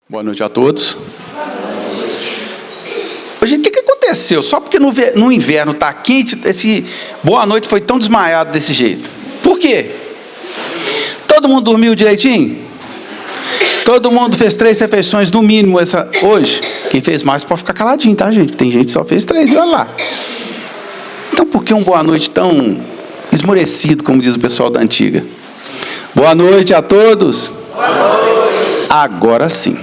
Boa noite a todos. Gente, o que aconteceu? Só porque no inverno está quente, esse boa noite foi tão desmaiado desse jeito. Por quê? Todo mundo dormiu direitinho? Todo mundo fez 3 refeições no mínimo hoje? Quem fez mais pode ficar caladinho, tá, gente? Tem gente que só fez 3 e olha lá. Então, por que um boa noite tão esmorecido, como diz o pessoal da antiga? Boa noite a todos. Boa noite. Agora sim.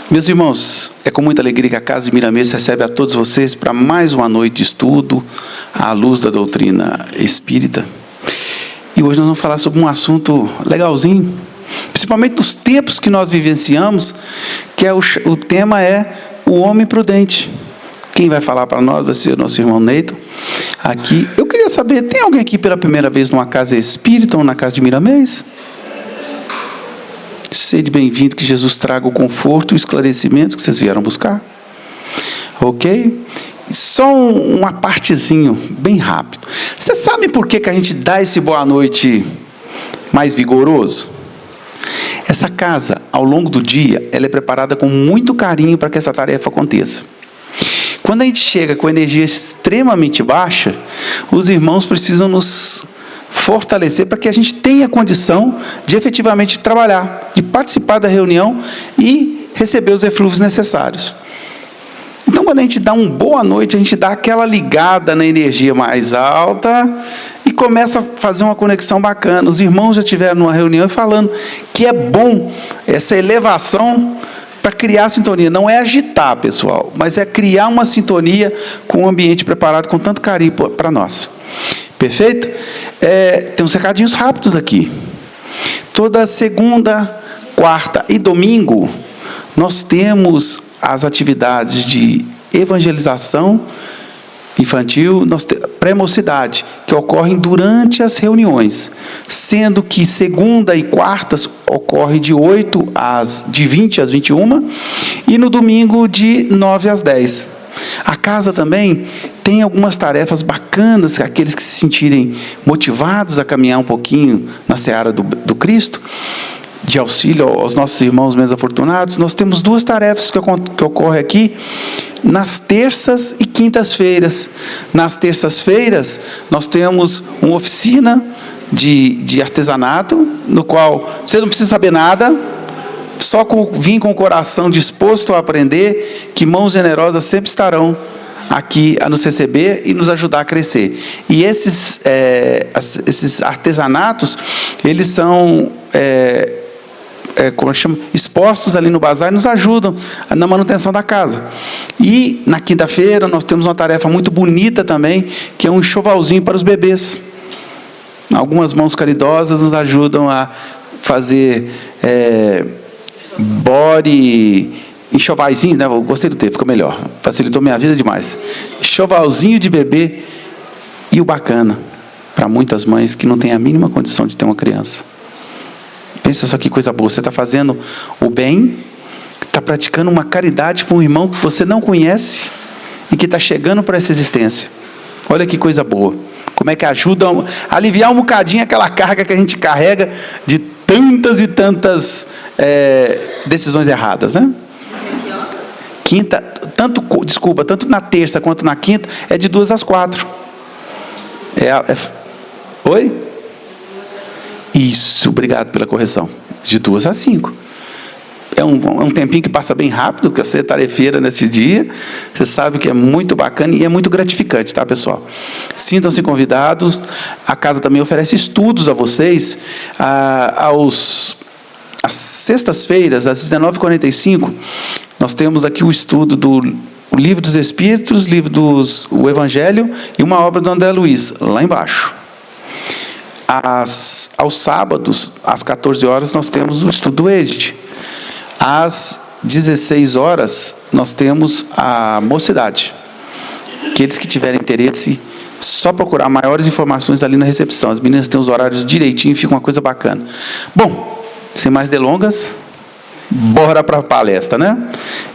Meus irmãos, é com muita alegria que a Casa de Miramês recebe a todos vocês para mais uma noite de estudo à luz da doutrina espírita. E hoje nós vamos falar sobre um assunto legalzinho, principalmente nos tempos que nós vivenciamos, que é o tema é o homem prudente. Quem vai falar para nós vai ser o nosso irmão Neito. Aqui, eu queria saber, tem alguém aqui pela primeira vez numa casa espírita ou na Casa de Miramês? Sede bem-vindo, que Jesus traga o conforto e o esclarecimento que vocês vieram buscar. Ok? Só uma partezinho, bem rápido. Vocês sabem por que a gente dá esse boa noite mais vigoroso? Essa casa, ao longo do dia, ela é preparada com muito carinho para que essa tarefa aconteça. Quando a gente chega com energia extremamente baixa, os irmãos precisam nos fortalecer para que a gente tenha condição de efetivamente trabalhar, de participar da reunião e receber os eflúvios necessários. Então, quando a gente dá uma boa noite, a gente dá aquela ligada na energia mais alta e começa a fazer uma conexão bacana. Os irmãos já tiveram numa reunião falando que é bom essa elevação para criar sintonia. Não é agitar, pessoal, mas é criar uma sintonia com um ambiente preparado com tanto carinho para nós. Perfeito? Tem uns recadinhos rápidos aqui. Toda segunda, quarta e domingo, nós temos as atividades de evangelização infantil, pré-mocidade, que ocorrem durante as reuniões, sendo que segunda e quartas ocorre de 20 às 21, e no domingo de 9 às 10. A casa também tem algumas tarefas bacanas, aqueles que se sentirem motivados a caminhar um pouquinho na seara do Cristo, de auxílio aos nossos irmãos menos afortunados. Nós temos 2 tarefas que ocorrem aqui nas terças e quintas-feiras. Nas terças-feiras, nós temos uma oficina de artesanato, no qual você não precisa saber nada, só vir com o coração disposto a aprender, que mãos generosas sempre estarão aqui a nos receber e nos ajudar a crescer. E esses artesanatos, eles são como chama, expostos ali no bazar e nos ajudam na manutenção da casa. E na quinta-feira nós temos uma tarefa muito bonita também, que é um enxovalzinho para os bebês. Algumas mãos caridosas nos ajudam a fazer enxovalzinho, né? Eu gostei do termo, ficou melhor, facilitou minha vida demais. Enxovalzinho de bebê E o bacana, para muitas mães que não têm a mínima condição de ter uma criança. Pensa só que coisa boa, você está fazendo o bem, está praticando uma caridade para um irmão que você não conhece e que está chegando para essa existência. Olha que coisa boa. Como é que ajuda a aliviar um bocadinho aquela carga que a gente carrega de tantas e tantas decisões erradas, né? Quinta, tanto na terça quanto na quinta, é de 2 às 4. Oi? Isso, obrigado pela correção. De 2 às 5. É um tempinho que passa bem rápido, porque você é tarefeira nesse dia. Você sabe que é muito bacana e é muito gratificante, tá, pessoal? Sintam-se convidados. A casa também oferece estudos a vocês. Às sextas-feiras, às 19h45, nós temos aqui o estudo do Livro dos Espíritos, o Evangelho e uma obra do André Luiz, lá embaixo. Aos sábados, às 14 horas, nós temos o estudo do Edit. Às 16 horas, nós temos a Mocidade. Aqueles que tiverem interesse, só procurar maiores informações ali na recepção. As meninas têm os horários direitinho, fica uma coisa bacana. Bom, sem mais delongas, bora para a palestra, né?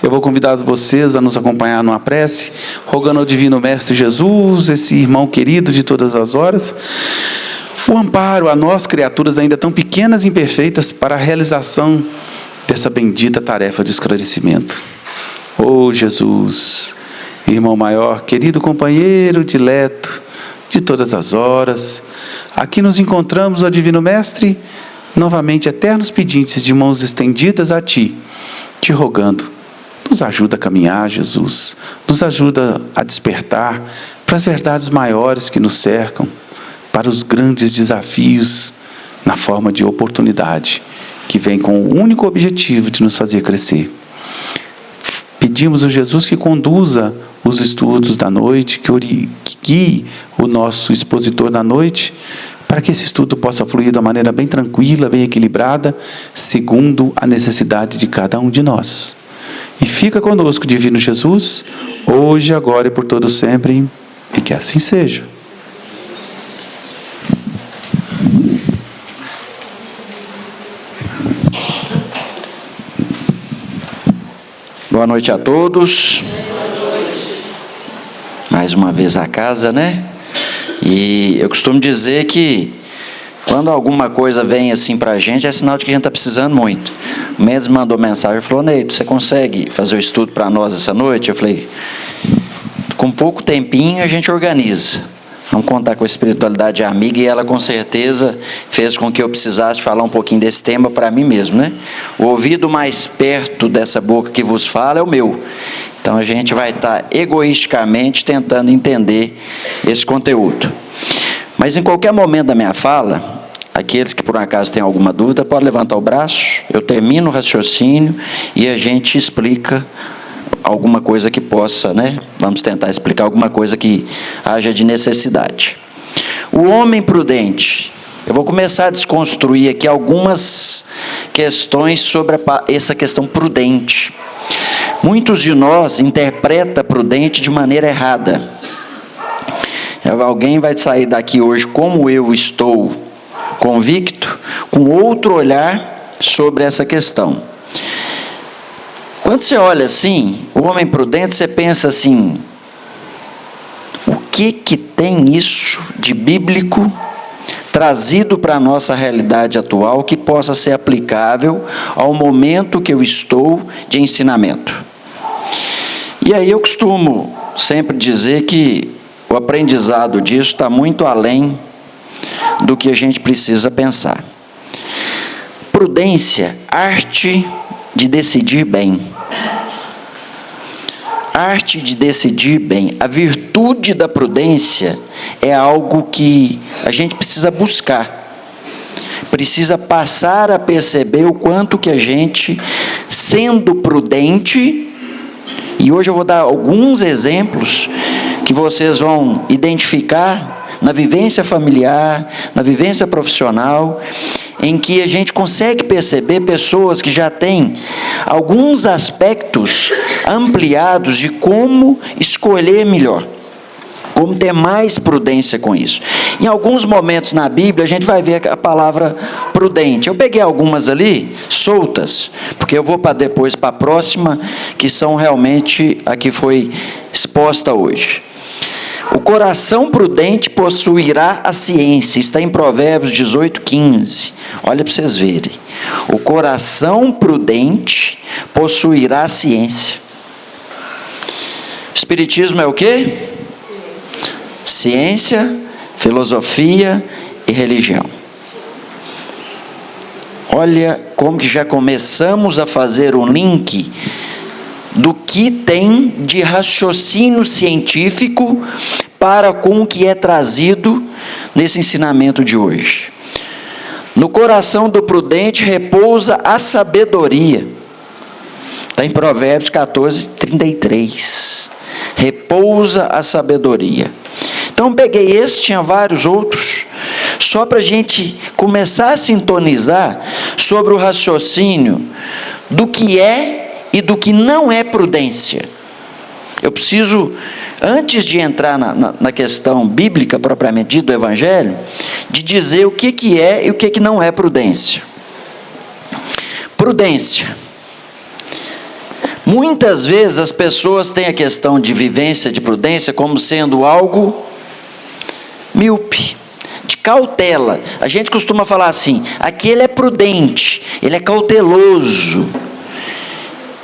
Eu vou convidar vocês a nos acompanhar numa prece, rogando ao Divino Mestre Jesus, esse irmão querido de todas as horas, o amparo a nós, criaturas ainda tão pequenas e imperfeitas, para a realização dessa bendita tarefa de esclarecimento. Oh Jesus, irmão maior, querido companheiro dileto de todas as horas, aqui nos encontramos, ó Divino Mestre, novamente eternos pedintes de mãos estendidas a Ti, te rogando, nos ajuda a caminhar, Jesus, nos ajuda a despertar para as verdades maiores que nos cercam, para os grandes desafios na forma de oportunidade, que vem com o único objetivo de nos fazer crescer. Pedimos a Jesus que conduza os estudos da noite, que guie o nosso expositor da noite, para que esse estudo possa fluir de uma maneira bem tranquila, bem equilibrada, segundo a necessidade de cada um de nós. E fica conosco, Divino Jesus, hoje, agora e por todo sempre, e que assim seja. Boa noite a todos. Mais uma vez a casa, né? E eu costumo dizer que quando alguma coisa vem assim pra gente, é sinal de que a gente está precisando muito. O Mendes mandou mensagem e falou: Neito, você consegue fazer o estudo para nós essa noite? Eu falei: com pouco tempinho a gente organiza. Vamos contar com a espiritualidade amiga, e ela com certeza fez com que eu precisasse falar um pouquinho desse tema para mim mesmo, né? O ouvido mais perto dessa boca que vos fala é o meu. Então a gente vai estar egoisticamente tentando entender esse conteúdo. Mas em qualquer momento da minha fala, aqueles que por um acaso têm alguma dúvida, podem levantar o braço, eu termino o raciocínio e a gente explica alguma coisa que possa, né? Vamos tentar explicar alguma coisa que haja de necessidade. O homem prudente. Eu vou começar a desconstruir aqui algumas questões sobre essa questão prudente. Muitos de nós interpretam prudente de maneira errada. Alguém vai sair daqui hoje, como eu estou convicto, com outro olhar sobre essa questão. Quando você olha assim, o homem prudente, você pensa assim: o que tem isso de bíblico trazido para a nossa realidade atual que possa ser aplicável ao momento que eu estou de ensinamento? E aí eu costumo sempre dizer que o aprendizado disso está muito além do que a gente precisa pensar. Prudência, arte de decidir bem. Arte de decidir bem. A virtude da prudência é algo que a gente precisa buscar. Precisa passar a perceber o quanto que a gente, sendo prudente, e hoje eu vou dar alguns exemplos que vocês vão identificar na vivência familiar, na vivência profissional, em que a gente consegue perceber pessoas que já têm alguns aspectos ampliados de como escolher melhor, como ter mais prudência com isso. Em alguns momentos na Bíblia, a gente vai ver a palavra prudente. Eu peguei algumas ali, soltas, porque eu vou depois para a próxima, que são realmente a que foi exposta hoje. O coração prudente possuirá a ciência. Está em Provérbios 18:15. Olha para vocês verem. O coração prudente possuirá a ciência. O Espiritismo é o quê? Ciência, filosofia e religião. Olha como que já começamos a fazer um link do que tem de raciocínio científico para com o que é trazido nesse ensinamento de hoje. No coração do prudente repousa a sabedoria. Está em Provérbios 14:33. Repousa a sabedoria. Então peguei esse, tinha vários outros, só para a gente começar a sintonizar sobre o raciocínio do que é e do que não é prudência. Eu preciso, antes de entrar na questão bíblica propriamente dita do Evangelho, de dizer o que é e o que não é prudência. Prudência. Muitas vezes as pessoas têm a questão de vivência de prudência como sendo algo míope, de cautela. A gente costuma falar assim, aqui ele é prudente, ele é cauteloso.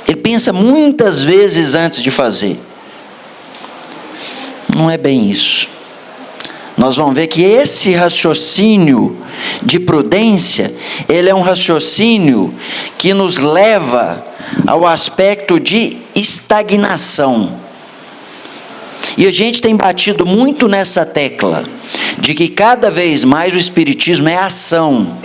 Ele pensa muitas vezes antes de fazer. Não é bem isso. Nós vamos ver que esse raciocínio de prudência, ele é um raciocínio que nos leva ao aspecto de estagnação. E a gente tem batido muito nessa tecla, de que cada vez mais o Espiritismo é ação.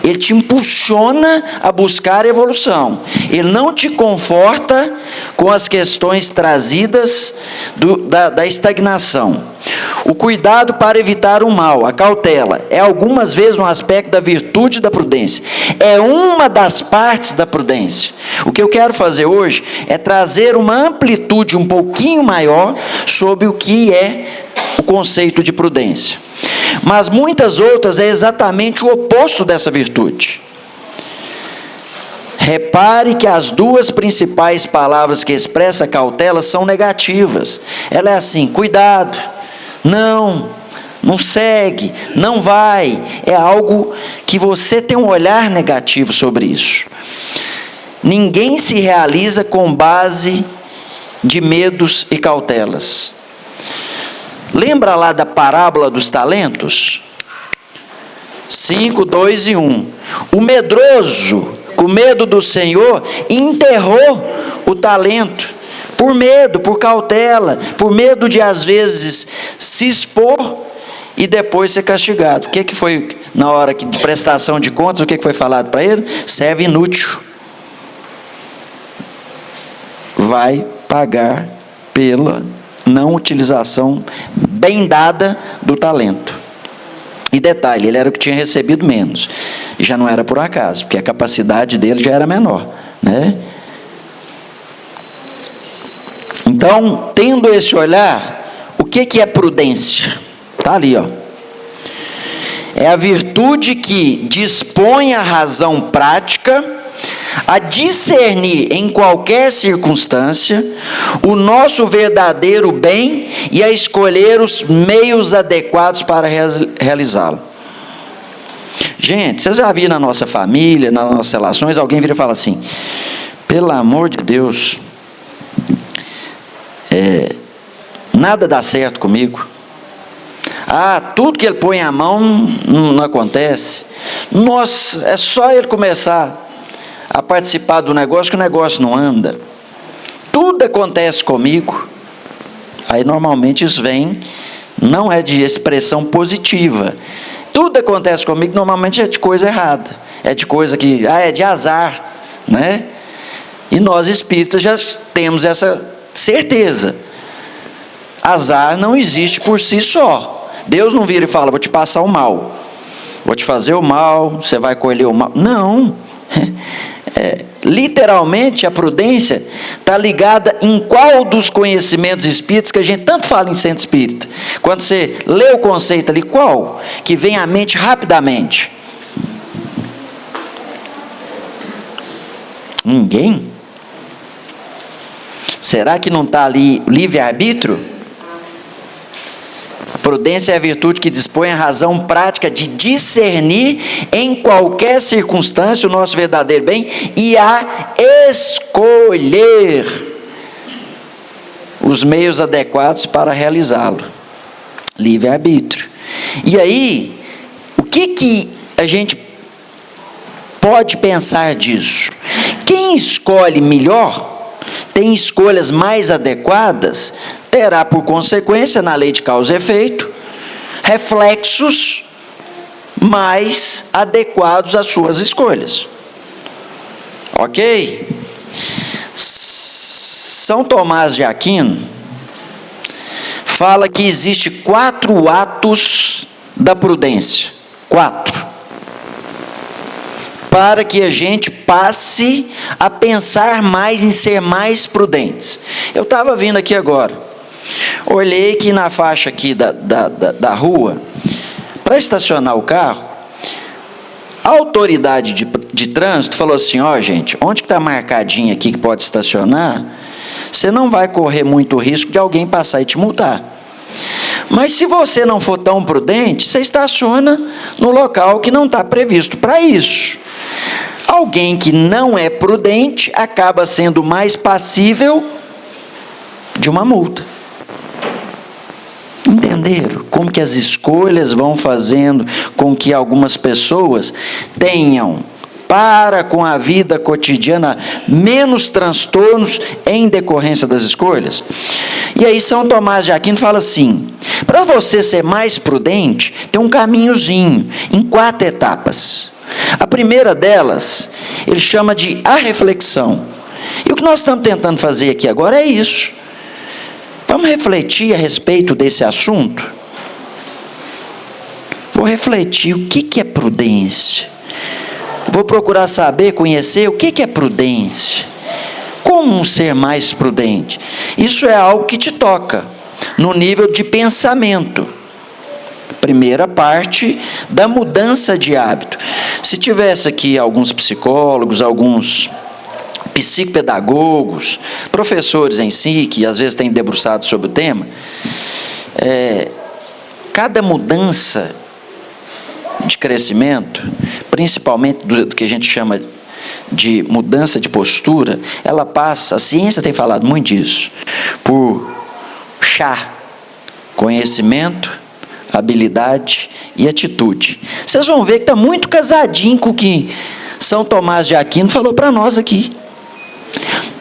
Ele te impulsiona a buscar evolução. Ele não te conforta com as questões trazidas da estagnação. O cuidado para evitar o mal, a cautela, é algumas vezes um aspecto da virtude da prudência. É uma das partes da prudência. O que eu quero fazer hoje é trazer uma amplitude um pouquinho maior sobre o que é o conceito de prudência. Mas muitas outras é exatamente o oposto dessa virtude. Repare que as duas principais palavras que expressam a cautela são negativas. Ela é assim, cuidado, não segue, não vai. É algo que você tem um olhar negativo sobre isso. Ninguém se realiza com base de medos e cautelas. Lembra lá da parábola dos talentos? 5, 2 e 1. O medroso, com medo do Senhor, enterrou o talento. Por medo, por cautela, por medo de às vezes se expor e depois ser castigado. O que foi na hora de prestação de contas? O que foi falado para ele? Serve inútil. Vai pagar pela não utilização bem dada do talento. E detalhe, ele era o que tinha recebido menos. E já não era por acaso, porque a capacidade dele já era menor, né? Então, tendo esse olhar, o que é prudência? Está ali, ó. É a virtude que dispõe a razão prática a discernir em qualquer circunstância o nosso verdadeiro bem e a escolher os meios adequados para realizá-lo. Gente, vocês já viram na nossa família, nas nossas relações, alguém vira e fala assim, pelo amor de Deus, nada dá certo comigo. Tudo que ele põe a mão não acontece. Nossa, é só ele começar a participar do negócio que o negócio não anda. Tudo acontece comigo. Aí normalmente isso vem, não é de expressão positiva. Tudo acontece comigo, normalmente é de coisa errada. É de coisa que, é de azar, né? E nós espíritas já temos essa certeza. Azar não existe por si só. Deus não vira e fala, vou te passar o mal. Vou te fazer o mal, você vai colher o mal. Não. literalmente a prudência está ligada em qual dos conhecimentos espíritas que a gente tanto fala em centro espírita? Quando você lê o conceito ali, qual que vem à mente rapidamente? Ninguém? Será que não está ali livre-arbítrio? Prudência é a virtude que dispõe a razão prática de discernir em qualquer circunstância o nosso verdadeiro bem e a escolher os meios adequados para realizá-lo. Livre-arbítrio. E aí, o que a gente pode pensar disso? Quem escolhe melhor, tem escolhas mais adequadas, terá por consequência, na lei de causa e efeito, reflexos mais adequados às suas escolhas. Ok? São Tomás de Aquino fala que existe 4 atos da prudência. 4. Para que a gente passe a pensar mais em ser mais prudentes. Eu estava vindo aqui agora, olhei que na faixa aqui da rua, para estacionar o carro, a autoridade de trânsito falou assim, gente, onde que está marcadinho aqui que pode estacionar, você não vai correr muito risco de alguém passar e te multar. Mas se você não for tão prudente, você estaciona no local que não está previsto para isso. Alguém que não é prudente acaba sendo mais passível de uma multa. Entenderam? Como que as escolhas vão fazendo com que algumas pessoas tenham, para com a vida cotidiana, menos transtornos em decorrência das escolhas? E aí São Tomás de Aquino fala assim, para você ser mais prudente, tem um caminhozinho, em 4 etapas. A primeira delas, ele chama de a reflexão. E o que nós estamos tentando fazer aqui agora é isso. Vamos refletir a respeito desse assunto? Vou refletir o que é prudência. Vou procurar saber, conhecer o que é prudência. Como ser mais prudente? Isso é algo que te toca, no nível de pensamento. Primeira parte da mudança de hábito. Se tivesse aqui alguns psicólogos, alguns psicopedagogos, professores em si, que às vezes têm debruçado sobre o tema, cada mudança de crescimento, principalmente do que a gente chama de mudança de postura, ela passa, a ciência tem falado muito disso, por conhecimento, habilidade e atitude. Vocês vão ver que está muito casadinho com o que São Tomás de Aquino falou para nós aqui.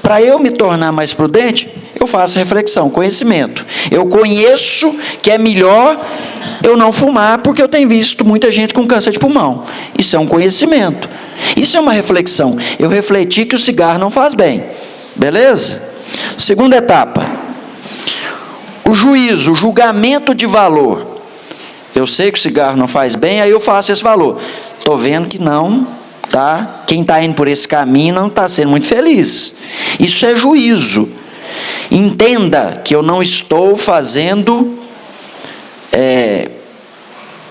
Para eu me tornar mais prudente, eu faço reflexão, conhecimento. Eu conheço que é melhor eu não fumar, porque eu tenho visto muita gente com câncer de pulmão. Isso é um conhecimento. Isso é uma reflexão. Eu refleti que o cigarro não faz bem. Beleza? Segunda etapa. O juízo, o julgamento de valor. Eu sei que o cigarro não faz bem, aí eu faço esse valor. Estou vendo que não, tá? Quem está indo por esse caminho não está sendo muito feliz. Isso é juízo. Entenda que eu não estou fazendo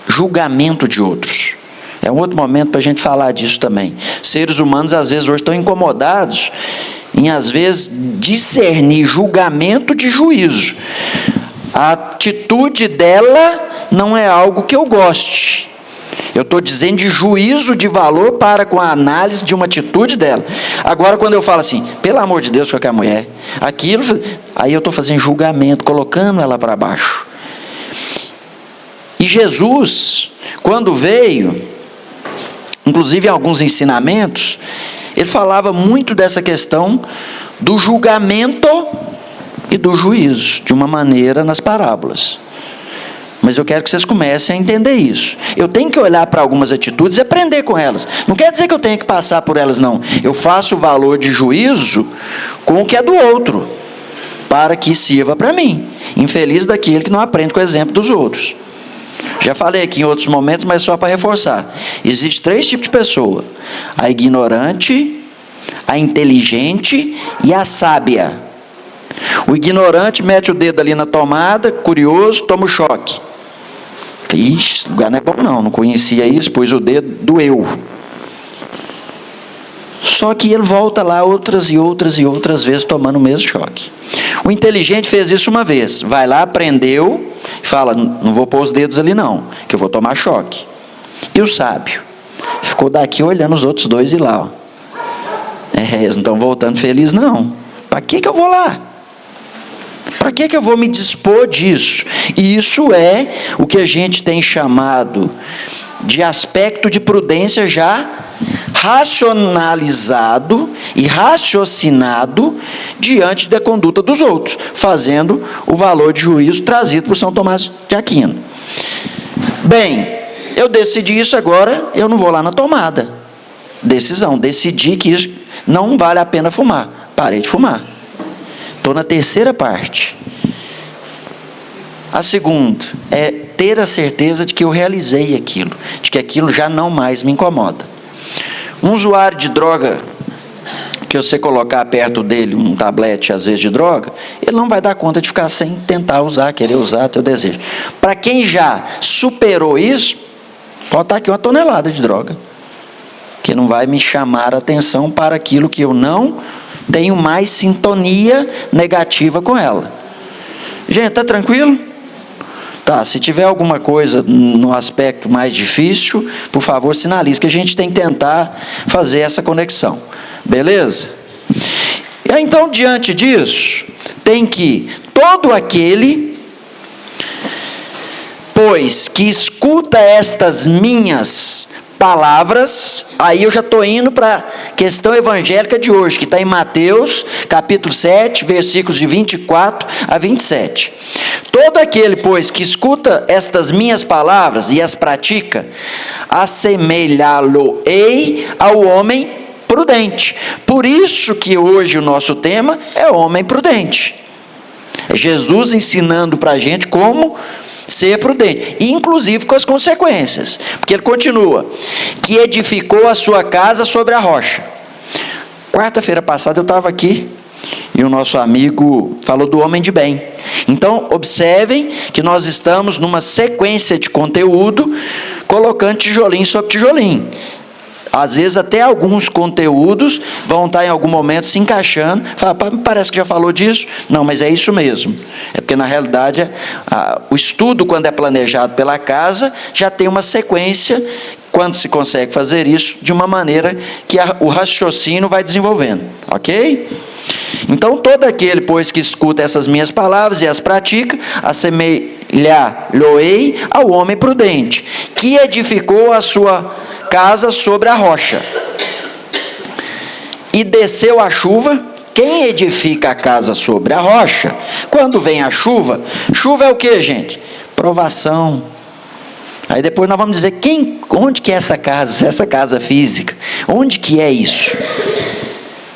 julgamento de outros. É um outro momento para a gente falar disso também. Seres humanos, às vezes, hoje estão incomodados em, às vezes, discernir julgamento de juízo. A atitude dela não é algo que eu goste. Eu estou dizendo de juízo de valor para com a análise de uma atitude dela. Agora, quando eu falo assim, pelo amor de Deus, com aquela mulher, aquilo, aí eu estou fazendo julgamento, colocando ela para baixo. E Jesus, quando veio, inclusive em alguns ensinamentos, ele falava muito dessa questão do julgamento e do juízo, de uma maneira nas parábolas. Mas eu quero que vocês comecem a entender isso. Eu tenho que olhar para algumas atitudes e aprender com elas. Não quer dizer que eu tenho que passar por elas, não. Eu faço o valor de juízo com o que é do outro, para que sirva para mim. Infeliz daquele que não aprende com o exemplo dos outros. Já falei aqui em outros momentos, mas só para reforçar. Existem 3 tipos de pessoa: a ignorante, a inteligente e a sábia. O ignorante mete o dedo ali na tomada, curioso, toma o choque. Ixi, esse lugar não é bom não conhecia isso, pôs o dedo, doeu. Só que ele volta lá outras e outras e outras vezes tomando o mesmo choque. O inteligente fez isso uma vez, vai lá, aprendeu, e fala, não vou pôr os dedos ali não, que eu vou tomar choque. E o sábio? Ficou daqui olhando os outros dois e lá. Eles não estão voltando felizes não. Para que eu vou lá? Para que eu vou me dispor disso? E isso é o que a gente tem chamado de aspecto de prudência já racionalizado e raciocinado diante da conduta dos outros, fazendo o valor de juízo trazido por São Tomás de Aquino. Bem, eu decidi isso agora, eu não vou lá na tomada. Decisão, decidi que isso não vale a pena fumar. Parei de fumar. Estou na terceira parte. A segunda é ter a certeza de que eu realizei aquilo, de que aquilo já não mais me incomoda. Um usuário de droga, que você colocar perto dele um tablete, às vezes, de droga, ele não vai dar conta de ficar sem tentar usar, querer usar, teu desejo. Para quem já superou isso, pode estar aqui uma tonelada de droga, que não vai me chamar a atenção para aquilo que eu não tenho mais sintonia negativa com ela. Gente, tá tranquilo? Tá, se tiver alguma coisa no aspecto mais difícil, por favor, sinalize, que a gente tem que tentar fazer essa conexão. Beleza? E aí, então, diante disso, tem que todo aquele, pois, que escuta estas minhas palavras, aí eu já estou indo para a questão evangélica de hoje, que está em Mateus, capítulo 7, versículos de 24 a 27. Todo aquele, pois, que escuta estas minhas palavras e as pratica, assemelhá-lo-ei ao homem prudente. Por isso que hoje o nosso tema é homem prudente. É Jesus ensinando para a gente como ser prudente, inclusive com as consequências, porque ele continua, que edificou a sua casa sobre a rocha. Quarta-feira passada eu estava aqui, e o nosso amigo falou do homem de bem. Então, observem que nós estamos numa sequência de conteúdo, colocando tijolinho sobre tijolinho. Às vezes até alguns conteúdos vão estar em algum momento se encaixando. Fala, parece que já falou disso. Não, mas é isso mesmo. É porque na realidade o estudo, quando é planejado pela casa, já tem uma sequência, quando se consegue fazer isso, de uma maneira que o raciocínio vai desenvolvendo. Ok? Então, todo aquele, pois, que escuta essas minhas palavras e as pratica, assemelhar-lo-ei ao homem prudente, que edificou a sua casa sobre a rocha. E desceu a chuva. Quem edifica a casa sobre a rocha, quando vem a chuva, chuva é o que, gente? Provação. Aí depois nós vamos dizer, onde que é essa casa física? Onde que é isso?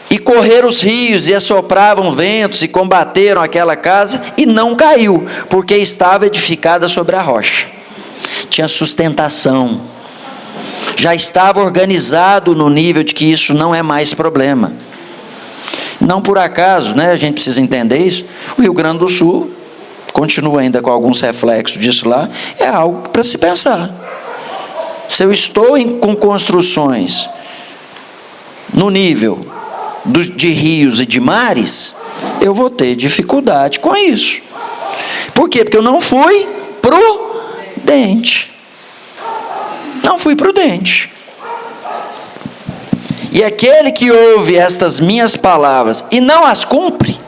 E correram os rios, e assopravam ventos, e combateram aquela casa, e não caiu, porque estava edificada sobre a rocha. Tinha sustentação. Já estava organizado no nível de que isso não é mais problema. Não por acaso, né, a gente precisa entender isso, o Rio Grande do Sul, continua ainda com alguns reflexos disso lá, é algo para se pensar. Se eu estou com construções no nível de rios e de mares, eu vou ter dificuldade com isso. Por quê? Porque eu não fui prudente. Não fui prudente. E aquele que ouve estas minhas palavras e não as cumpre,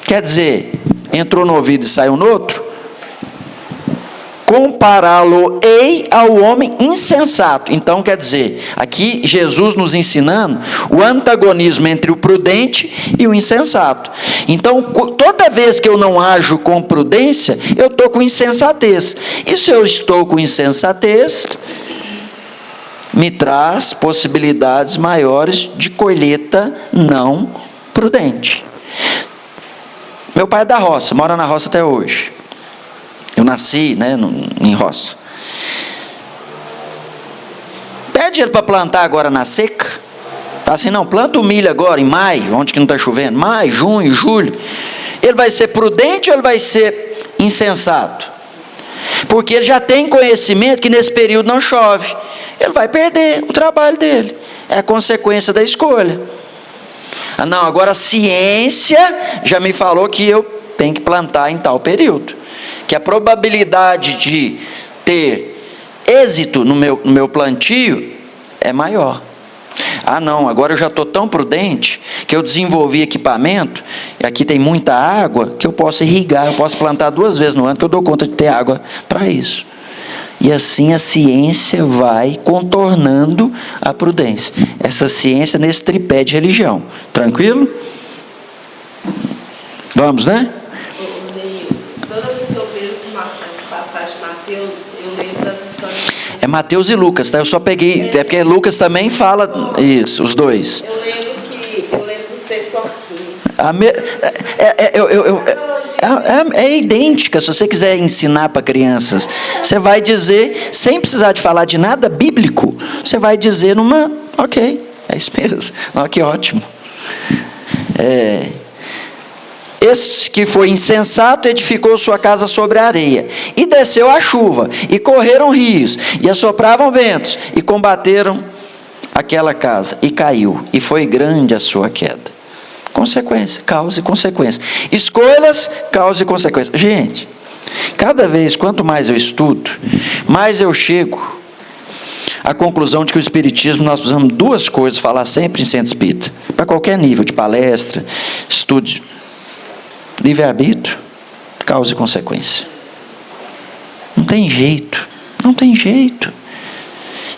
quer dizer, entrou no ouvido e saiu no outro, compará-lo-ei ao homem insensato. Então, quer dizer, aqui Jesus nos ensinando o antagonismo entre o prudente e o insensato. Então, toda vez que eu não ajo com prudência, eu estou com insensatez. E se eu estou com insensatez, me traz possibilidades maiores de colheita não prudente. Meu pai é da roça, mora na roça até hoje. Eu nasci, né, em roça. Pede ele para plantar agora na seca. Fala assim, não, planta o milho agora, em maio, onde que não está chovendo, maio, junho, julho. Ele vai ser prudente ou ele vai ser insensato? Porque ele já tem conhecimento que nesse período não chove. Ele vai perder o trabalho dele. É a consequência da escolha. Ah, não, agora a ciência já me falou que eu tenho que plantar em tal período. Que a probabilidade de ter êxito no meu plantio é maior. Ah, não, agora eu já estou tão prudente que eu desenvolvi equipamento, e aqui tem muita água, que eu posso irrigar, eu posso plantar 2 vezes no ano, que eu dou conta de ter água para isso. E assim a ciência vai contornando a prudência. Essa ciência nesse tripé de religião. Tranquilo? Vamos, né? Toda vez que eu vejo essa passagem de Mateus, eu lembro das histórias. É Mateus e Lucas, tá? Eu só peguei, até porque Lucas também fala isso, os dois. Eu lembro dos 3 porquinhos. É idêntica. Se você quiser ensinar para crianças, você vai dizer, sem precisar de falar de nada bíblico, você vai dizer ok, é isso mesmo. Oh, que ótimo. Esse que foi insensato edificou sua casa sobre a areia, e desceu a chuva, e correram rios, e assopravam ventos, e combateram aquela casa, e caiu, e foi grande a sua queda. Consequência, causa e consequência. Escolhas, causa e consequência. Gente, cada vez, quanto mais eu estudo, mais eu chego à conclusão de que o Espiritismo, nós usamos 2 coisas, falar sempre em centro espírita, para qualquer nível de palestra, estudo. Livre-arbítrio, causa e consequência. Não tem jeito, não tem jeito.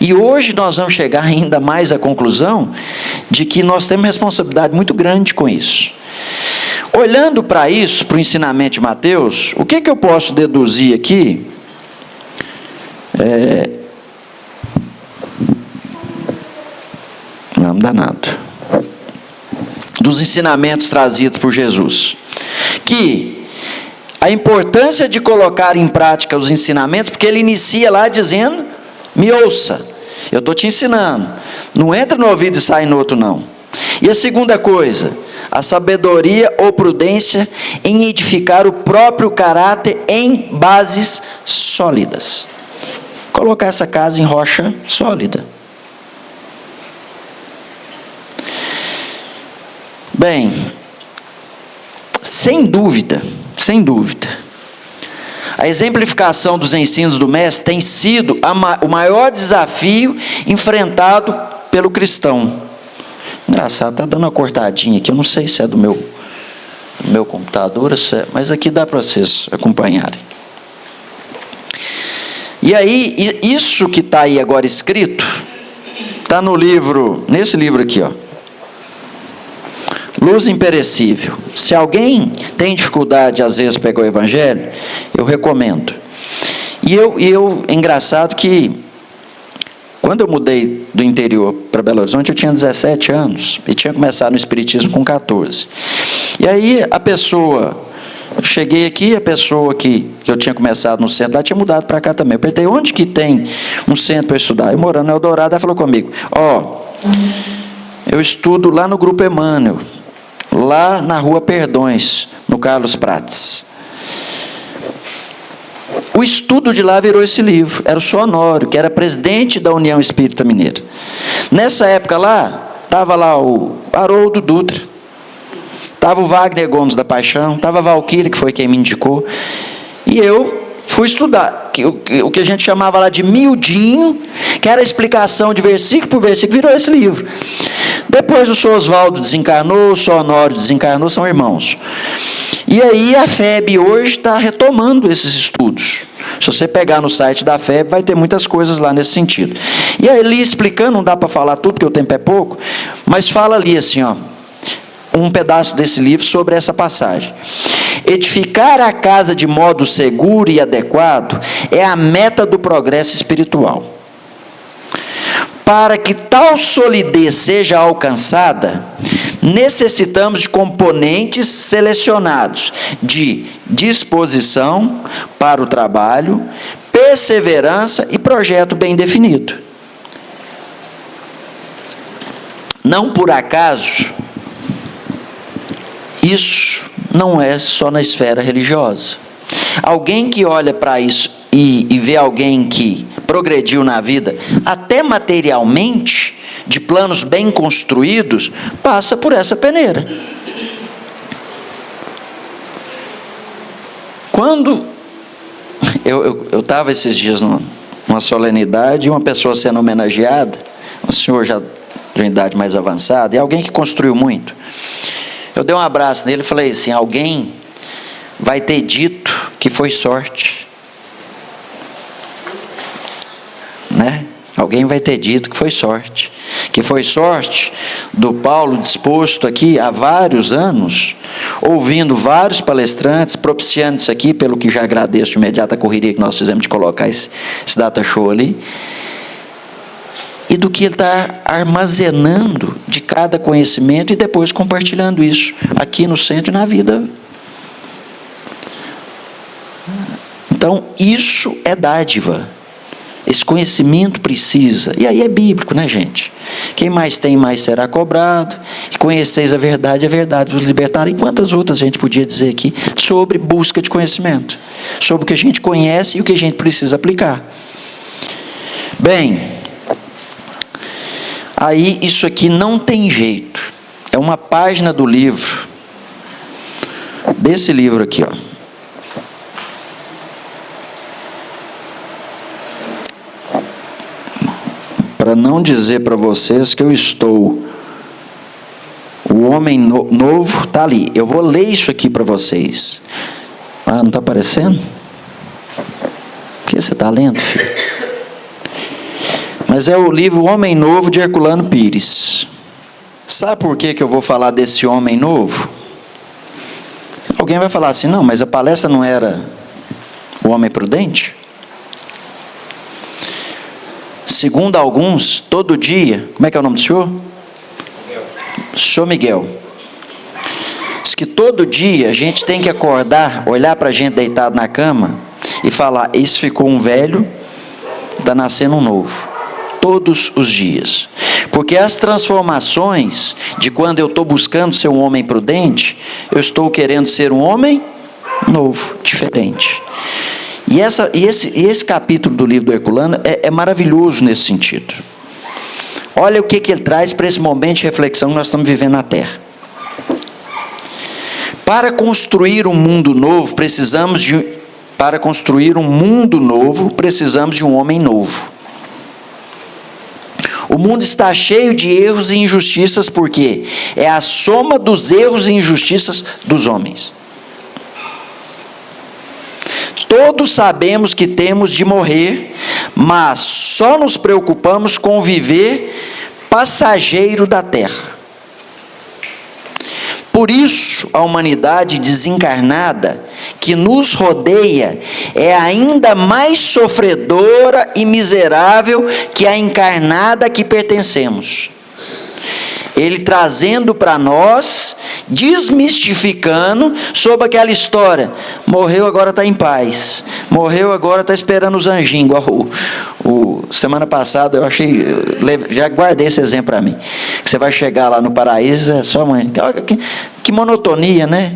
E hoje nós vamos chegar ainda mais à conclusão de que nós temos responsabilidade muito grande com isso. Olhando para isso, para o ensinamento de Mateus, o que eu posso deduzir aqui? Não dá nada. Dos ensinamentos trazidos por Jesus. Que a importância de colocar em prática os ensinamentos, porque ele inicia lá dizendo, me ouça, eu estou te ensinando, não entra no ouvido e sai no outro não. E a segunda coisa, a sabedoria ou prudência em edificar o próprio caráter em bases sólidas. Colocar essa casa em rocha sólida. Bem, sem dúvida, a exemplificação dos ensinos do Mestre tem sido o maior desafio enfrentado pelo cristão. Engraçado, está dando uma cortadinha aqui, eu não sei se é do meu computador, mas aqui dá para vocês acompanharem. E aí, isso que está aí agora escrito, está no livro, nesse livro aqui, ó. Luz imperecível. Se alguém tem dificuldade, às vezes, pegar o Evangelho, eu recomendo. E é engraçado que, quando eu mudei do interior para Belo Horizonte, eu tinha 17 anos, e tinha começado no Espiritismo com 14. E aí, eu cheguei aqui, a pessoa que eu tinha começado no centro, lá tinha mudado para cá também. Eu perguntei, onde que tem um centro para estudar? Eu morando no Eldorado, ela falou comigo, eu estudo lá no Grupo Emmanuel, lá na Rua Perdões, no Carlos Prates. O estudo de lá virou esse livro. Era o Sr. Honório, que era presidente da União Espírita Mineira. Nessa época lá, estava lá o Haroldo Dutra, estava o Wagner Gomes da Paixão, estava a Valquíria, que foi quem me indicou, e eu fui estudar, o que a gente chamava lá de miudinho, que era a explicação de versículo por versículo, virou esse livro. Depois o Sr. Oswaldo desencarnou, o Sr. Honório desencarnou, são irmãos. E aí a FEB hoje está retomando esses estudos. Se você pegar no site da FEB, vai ter muitas coisas lá nesse sentido. E aí ali explicando, não dá para falar tudo, porque o tempo é pouco, mas fala ali assim, um pedaço desse livro sobre essa passagem. Edificar a casa de modo seguro e adequado é a meta do progresso espiritual. Para que tal solidez seja alcançada, necessitamos de componentes selecionados de disposição para o trabalho, perseverança e projeto bem definido. não por acaso, isso não é só na esfera religiosa. Alguém que olha para isso e vê alguém que progrediu na vida, até materialmente, de planos bem construídos, passa por essa peneira. Quando eu estava esses dias numa solenidade, e uma pessoa sendo homenageada, um senhor já de uma idade mais avançada, e alguém que construiu muito, eu dei um abraço nele e falei assim: alguém vai ter dito que foi sorte, né? Alguém vai ter dito que foi sorte do Paulo disposto aqui há vários anos, ouvindo vários palestrantes, propiciando isso aqui, pelo que já agradeço de imediato a correria que nós fizemos de colocar esse data show ali, e do que ele está armazenando de cada conhecimento e depois compartilhando isso aqui no centro e na vida. Então, isso é dádiva. Esse conhecimento precisa, e aí é bíblico, né, gente? Quem mais tem, mais será cobrado. E conheceis a verdade vos libertará. E quantas outras a gente podia dizer aqui sobre busca de conhecimento, sobre o que a gente conhece e o que a gente precisa aplicar. Bem, aí isso aqui não tem jeito. É uma página do livro, desse livro aqui, ó. Para não dizer para vocês que eu estou, o homem novo está ali. Eu vou ler isso aqui para vocês. Ah, não está aparecendo? O que você está lendo, filho? Mas é o livro Homem Novo, de Herculano Pires. Sabe por que eu vou falar desse homem novo? Alguém vai falar assim: não, mas a palestra não era o homem prudente? Segundo alguns, todo dia, como é que é o nome do senhor? Senhor Miguel. Diz que todo dia a gente tem que acordar, olhar para a gente deitado na cama e falar: isso ficou um velho, está nascendo um novo. Todos os dias. Porque as transformações de quando eu estou buscando ser um homem prudente, eu estou querendo ser um homem novo, diferente. E esse capítulo do livro do Herculano é maravilhoso nesse sentido. Olha o que ele traz para esse momento de reflexão que nós estamos vivendo na Terra. Para construir um mundo novo, precisamos de um homem novo. O mundo está cheio de erros e injustiças, porque é a soma dos erros e injustiças dos homens. Todos sabemos que temos de morrer, mas só nos preocupamos com o viver passageiro da terra. Por isso, a humanidade desencarnada que nos rodeia é ainda mais sofredora e miserável que a encarnada a que pertencemos. Ele trazendo para nós, desmistificando sobre aquela história: morreu, agora está em paz, morreu, agora está esperando os anjinhos. Semana passada eu achei, já guardei esse exemplo para mim, que você vai chegar lá no paraíso, é só mãe, que monotonia, né?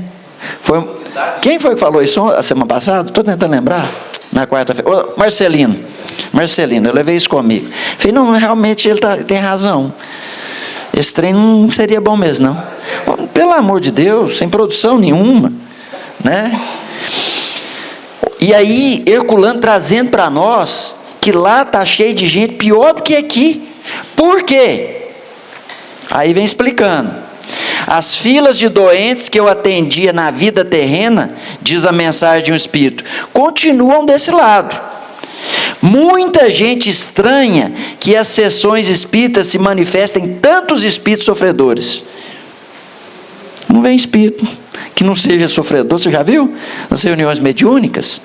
Quem foi que falou isso a semana passada? Estou tentando lembrar, na quarta-feira. Marcelino, eu levei isso comigo. Falei: não, realmente ele tem razão. Esse trem não seria bom mesmo, não. Pelo amor de Deus, sem produção nenhuma, né? E aí, Herculano trazendo para nós que lá está cheio de gente pior do que aqui. Por quê? Aí vem explicando. As filas de doentes que eu atendia na vida terrena, diz a mensagem de um espírito, continuam desse lado. Muita gente estranha que as sessões espíritas se manifestem tantos espíritos sofredores. Não vem espírito que não seja sofredor, você já viu? Nas reuniões mediúnicas.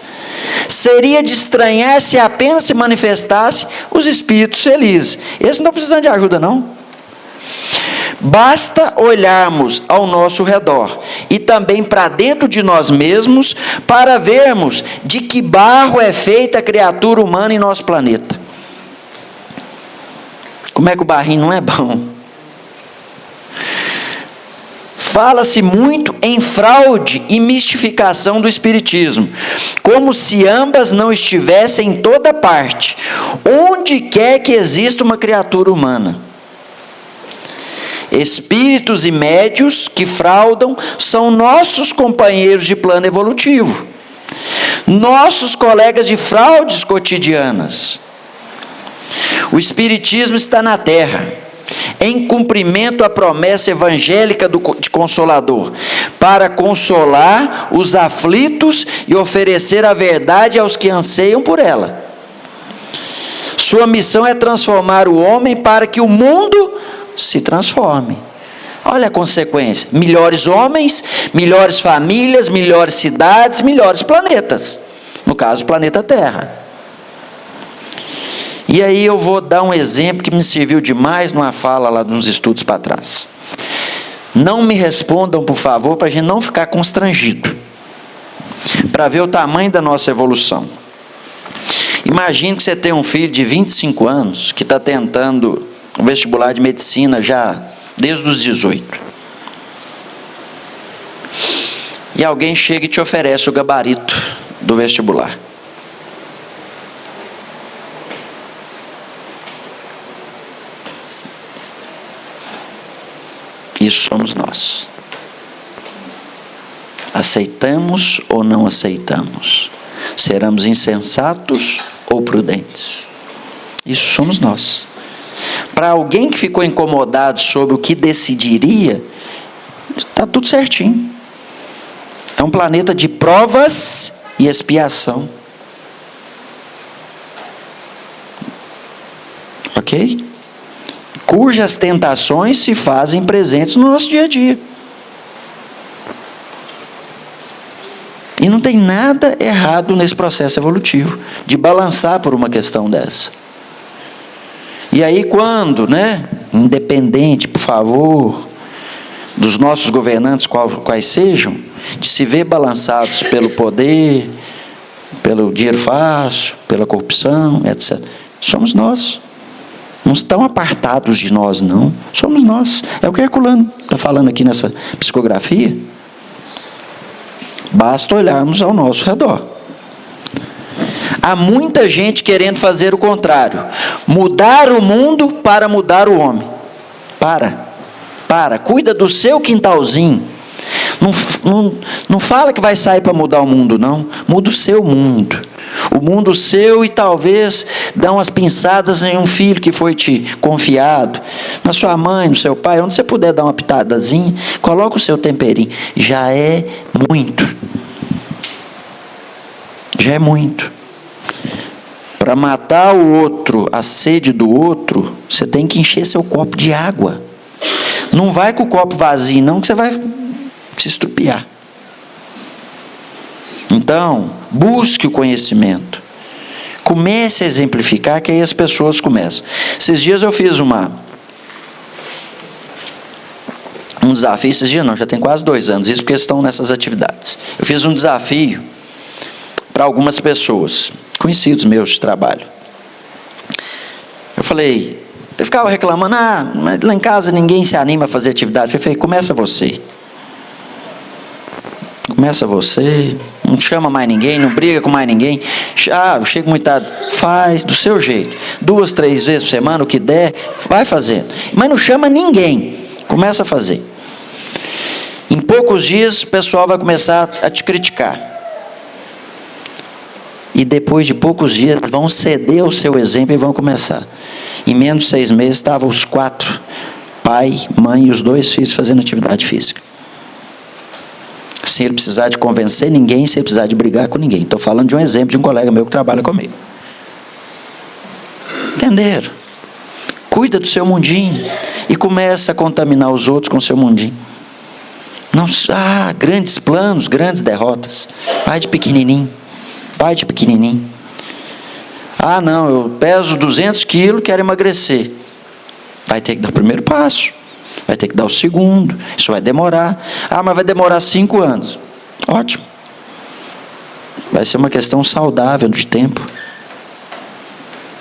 Seria de estranhar se apenas se manifestasse os espíritos felizes. Eles não estão precisando de ajuda, não. Basta olharmos ao nosso redor e também para dentro de nós mesmos para vermos de que barro é feita a criatura humana em nosso planeta. Como é que o barrinho não é bom? fala-se muito em fraude e mistificação do espiritismo, como se ambas não estivessem em toda parte, onde quer que exista uma criatura humana. Espíritos e médios que fraudam são nossos companheiros de plano evolutivo, nossos colegas de fraudes cotidianas. O espiritismo está na terra, em cumprimento à promessa evangélica de Consolador, para consolar os aflitos e oferecer a verdade aos que anseiam por ela. Sua missão é transformar o homem para que o mundo se transforme. Olha a consequência: melhores homens, melhores famílias, melhores cidades, melhores planetas. No caso, o planeta Terra. E aí eu vou dar um exemplo que me serviu demais numa fala lá de uns estudos para trás. Não me respondam, por favor, para a gente não ficar constrangido, para ver o tamanho da nossa evolução. Imagine que você tem um filho de 25 anos que está tentando o vestibular de medicina já desde os 18. E alguém chega e te oferece o gabarito do vestibular. Isso somos nós. Aceitamos ou não aceitamos? Seremos insensatos ou prudentes? Isso somos nós. Para alguém que ficou incomodado sobre o que decidiria, está tudo certinho. É um planeta de provas e expiação. Ok? Cujas tentações se fazem presentes no nosso dia a dia. E não tem nada errado nesse processo evolutivo, de balançar por uma questão dessa. E aí quando, independente, por favor, dos nossos governantes, quais sejam, de se ver balançados pelo poder, pelo dinheiro fácil, pela corrupção, etc. Somos nós. Não estão apartados de nós, não. Somos nós. É o que Herculano está falando aqui nessa psicografia. Basta olharmos ao nosso redor. Há muita gente querendo fazer o contrário. Mudar o mundo para mudar o homem. Cuida do seu quintalzinho. Não fala que vai sair para mudar o mundo, não. Muda o seu mundo. O mundo seu, e talvez dá umas pinçadas em um filho que foi te confiado, na sua mãe, no seu pai, onde você puder dar uma pitadazinha, coloca o seu temperinho. Já é muito. Já é muito. Para matar o outro, a sede do outro, você tem que encher seu copo de água. Não vai com o copo vazio, não, que você vai se estrupiar. Então, busque o conhecimento. Comece a exemplificar, que aí as pessoas começam. Esses dias eu fiz um desafio, esses dias não, já tem quase 2 anos, isso porque estão nessas atividades. Eu fiz um desafio para algumas pessoas, conhecidos meus de trabalho. Eu falei, eu ficava reclamando, mas lá em casa ninguém se anima a fazer atividade. Eu falei, começa você. Começa você, não chama mais ninguém, não briga com mais ninguém. Eu chego muito tarde, faz do seu jeito. 2, 3 vezes por semana, o que der, vai fazendo. Mas não chama ninguém, começa a fazer. Em poucos dias o pessoal vai começar a te criticar. E depois de poucos dias vão ceder ao seu exemplo e vão começar. Em menos de 6 meses estavam os 4, pai, mãe e os 2 filhos fazendo atividade física. Sem ele precisar de convencer ninguém, sem ele precisar de brigar com ninguém. Estou falando de um exemplo de um colega meu que trabalha comigo. Entenderam? Cuida do seu mundinho e começa a contaminar os outros com o seu mundinho. Não, grandes planos, grandes derrotas. Vai de pequenininho. Vai de pequenininho. Não, eu peso 200 quilos, quero emagrecer. Vai ter que dar o primeiro passo. Vai ter que dar o segundo. Isso vai demorar. Mas vai demorar 5 anos. Ótimo. Vai ser uma questão saudável de tempo.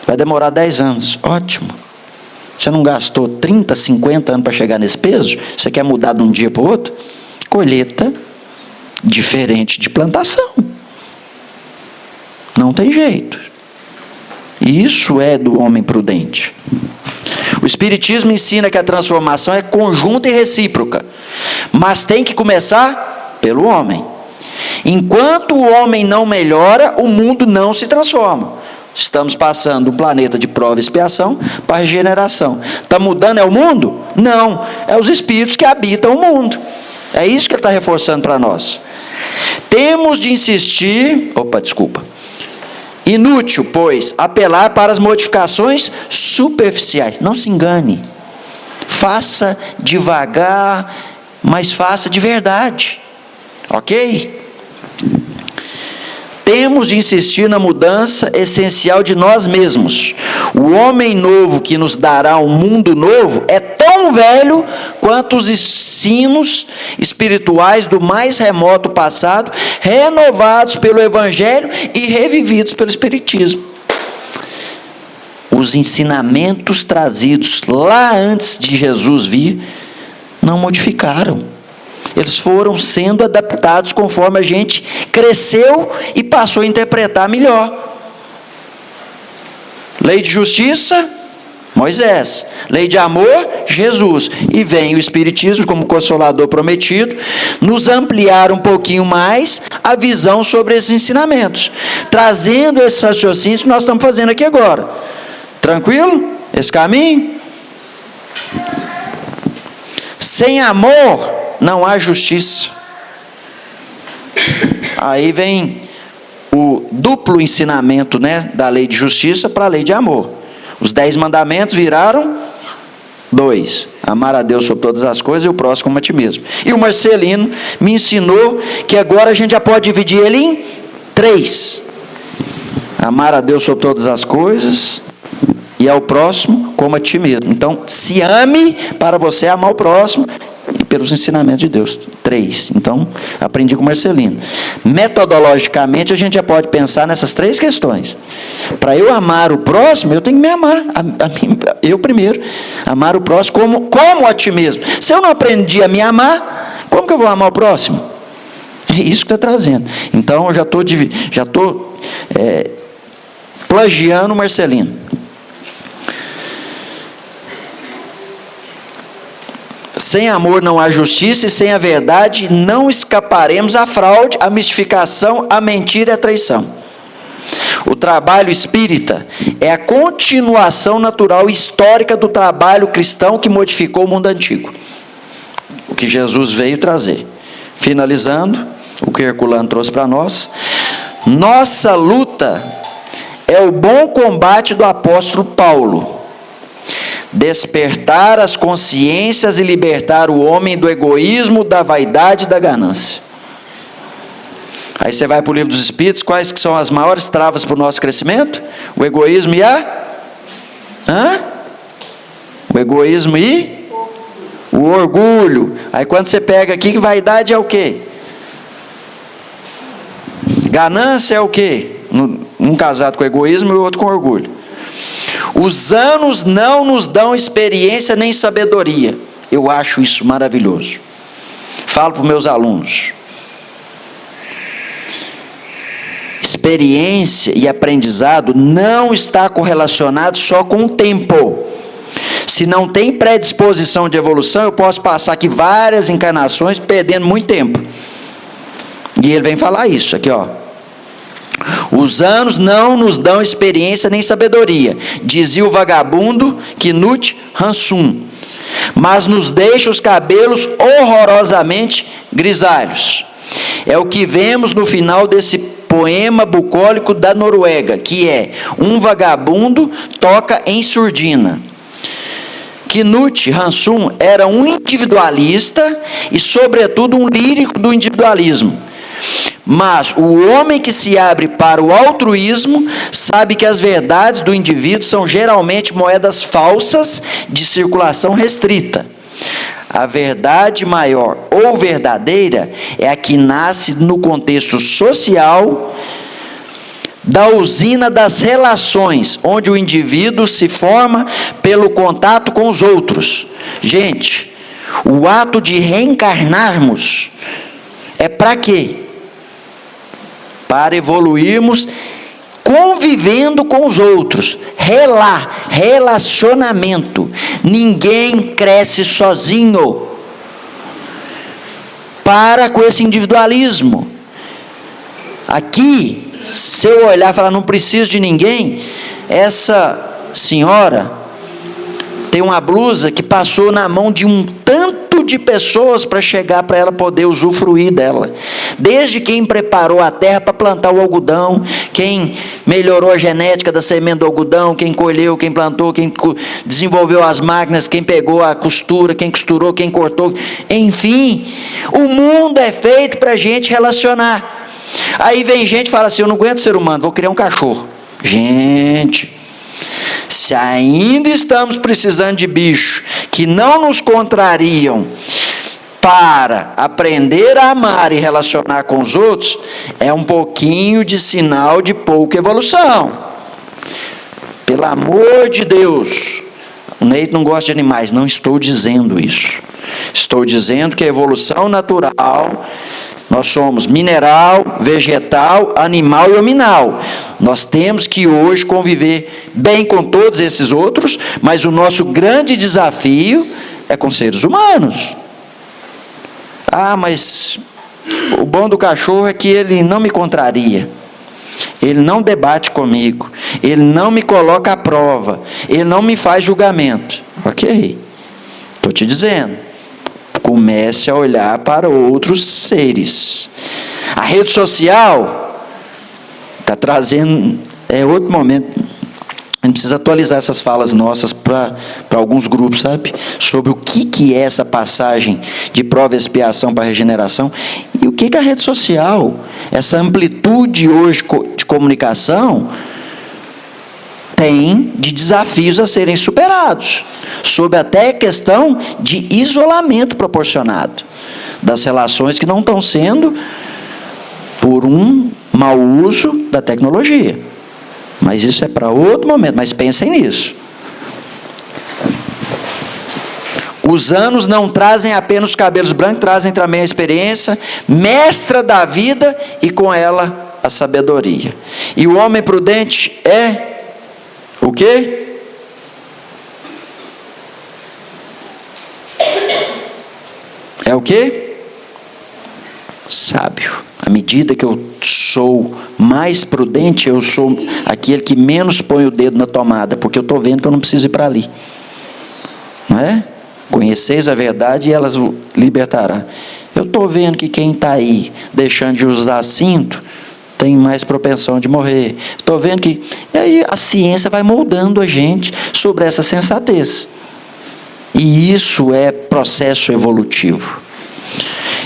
Vai demorar 10 anos. Ótimo. Você não gastou 30, 50 anos para chegar nesse peso? Você quer mudar de um dia para o outro? Colheita diferente de plantação. Não tem jeito. Isso é do homem prudente. O Espiritismo ensina que a transformação é conjunta e recíproca, mas tem que começar pelo homem. Enquanto o homem não melhora, o mundo não se transforma. Estamos passando um planeta de prova e expiação para regeneração. Está mudando é o mundo? Não, é os espíritos que habitam o mundo. É isso que ele está reforçando para nós. Temos de insistir... Inútil, pois, apelar para as modificações superficiais. Não se engane. Faça devagar, mas faça de verdade. Ok? Temos de insistir na mudança essencial de nós mesmos. O homem novo que nos dará um mundo novo é tão velho quanto os ensinos espirituais do mais remoto passado, renovados pelo Evangelho e revividos pelo Espiritismo. Os ensinamentos trazidos lá antes de Jesus vir não modificaram. Eles foram sendo adaptados conforme a gente cresceu e passou a interpretar melhor. Lei de justiça, Moisés. Lei de amor, Jesus. E vem o Espiritismo como consolador prometido, nos ampliar um pouquinho mais a visão sobre esses ensinamentos, trazendo esses raciocínios que nós estamos fazendo aqui agora. Tranquilo? Esse caminho? Sem amor não há justiça. Aí vem o duplo ensinamento, né, da lei de justiça para a lei de amor. Os 10 mandamentos viraram 2. Amar a Deus sobre todas as coisas e o próximo como a ti mesmo. E o Marcelino me ensinou que agora a gente já pode dividir ele em 3. Amar a Deus sobre todas as coisas e ao próximo como a ti mesmo. Então, se ame para você amar o próximo e pelos ensinamentos de Deus. 3. Então, aprendi com o Marcelino. Metodologicamente, a gente já pode pensar nessas 3 questões. Para eu amar o próximo, eu tenho que me amar. Eu primeiro. Amar o próximo como a ti mesmo. Se eu não aprendi a me amar, como que eu vou amar o próximo? É isso que está trazendo. Então, eu já estou plagiando o Marcelino. Sem amor não há justiça, e sem a verdade não escaparemos à fraude, à mistificação, à mentira e à traição. O trabalho espírita é a continuação natural e histórica do trabalho cristão que modificou o mundo antigo. O que Jesus veio trazer. Finalizando, o que Herculano trouxe para nós. Nossa luta é o bom combate do apóstolo Paulo. Despertar as consciências e libertar o homem do egoísmo, da vaidade e da ganância. Aí você vai para o Livro dos Espíritos, quais que são as maiores travas para o nosso crescimento? O egoísmo e o egoísmo e o orgulho. Aí quando você pega aqui, vaidade é o quê? Ganância é o quê? Um casado com egoísmo e o outro com orgulho. Os anos não nos dão experiência nem sabedoria. Eu acho isso maravilhoso. Falo para os meus alunos. Experiência e aprendizado não está correlacionado só com o tempo. Se não tem predisposição de evolução, eu posso passar aqui várias encarnações perdendo muito tempo. E ele vem falar isso aqui, ó. Os anos não nos dão experiência nem sabedoria, dizia o vagabundo Knut Hansum, mas nos deixa os cabelos horrorosamente grisalhos. É o que vemos no final desse poema bucólico da Noruega, que é: um vagabundo toca em surdina. Knut Hansum era um individualista e, sobretudo, um lírico do individualismo. Mas o homem que se abre para o altruísmo sabe que as verdades do indivíduo são geralmente moedas falsas de circulação restrita. A verdade maior ou verdadeira é a que nasce no contexto social da usina das relações, onde o indivíduo se forma pelo contato com os outros. Gente, o ato de reencarnarmos é para quê? Para evoluirmos convivendo com os outros. Relacionamento. Ninguém cresce sozinho. Para com esse individualismo. Aqui, se eu olhar e falar, não preciso de ninguém, essa senhora tem uma blusa que passou na mão de um tanto de pessoas para chegar para ela poder usufruir dela. Desde quem preparou a terra para plantar o algodão, quem melhorou a genética da semente do algodão, quem colheu, quem plantou, quem desenvolveu as máquinas, quem pegou a costura, quem costurou, quem cortou. Enfim, o mundo é feito para a gente relacionar. Aí vem gente e fala assim, eu não aguento ser humano, vou criar um cachorro. Gente, se ainda estamos precisando de bichos que não nos contrariam para aprender a amar e relacionar com os outros, é um pouquinho de sinal de pouca evolução. Pelo amor de Deus, o Neito não gosta de animais, não estou dizendo isso. Estou dizendo que a evolução natural, nós somos mineral, vegetal, animal e hominal. Nós temos que hoje conviver bem com todos esses outros, mas o nosso grande desafio é com seres humanos. Ah, mas o bom do cachorro é que ele não me contraria. Ele não debate comigo. Ele não me coloca à prova. Ele não me faz julgamento. Ok. Estou te dizendo. Comece a olhar para outros seres. A rede social está trazendo, outro momento, a gente precisa atualizar essas falas nossas para alguns grupos, sabe? Sobre o que é essa passagem de prova e expiação para regeneração e o que a rede social, essa amplitude hoje de comunicação, tem de desafios a serem superados, sob até a questão de isolamento proporcionado das relações que não estão sendo por um mau uso da tecnologia. Mas isso é para outro momento, mas pensem nisso. Os anos não trazem apenas os cabelos brancos, trazem também a experiência mestra da vida e com ela a sabedoria. E o homem prudente é o quê? É o quê? Sábio. À medida que eu sou mais prudente, eu sou aquele que menos põe o dedo na tomada, porque eu estou vendo que eu não preciso ir para ali. Não é? Conheceis a verdade e ela vos libertará. Eu estou vendo que quem está aí deixando de usar cinto tem mais propensão de morrer. Estou vendo que... E aí a ciência vai moldando a gente sobre essa sensatez. E isso é processo evolutivo.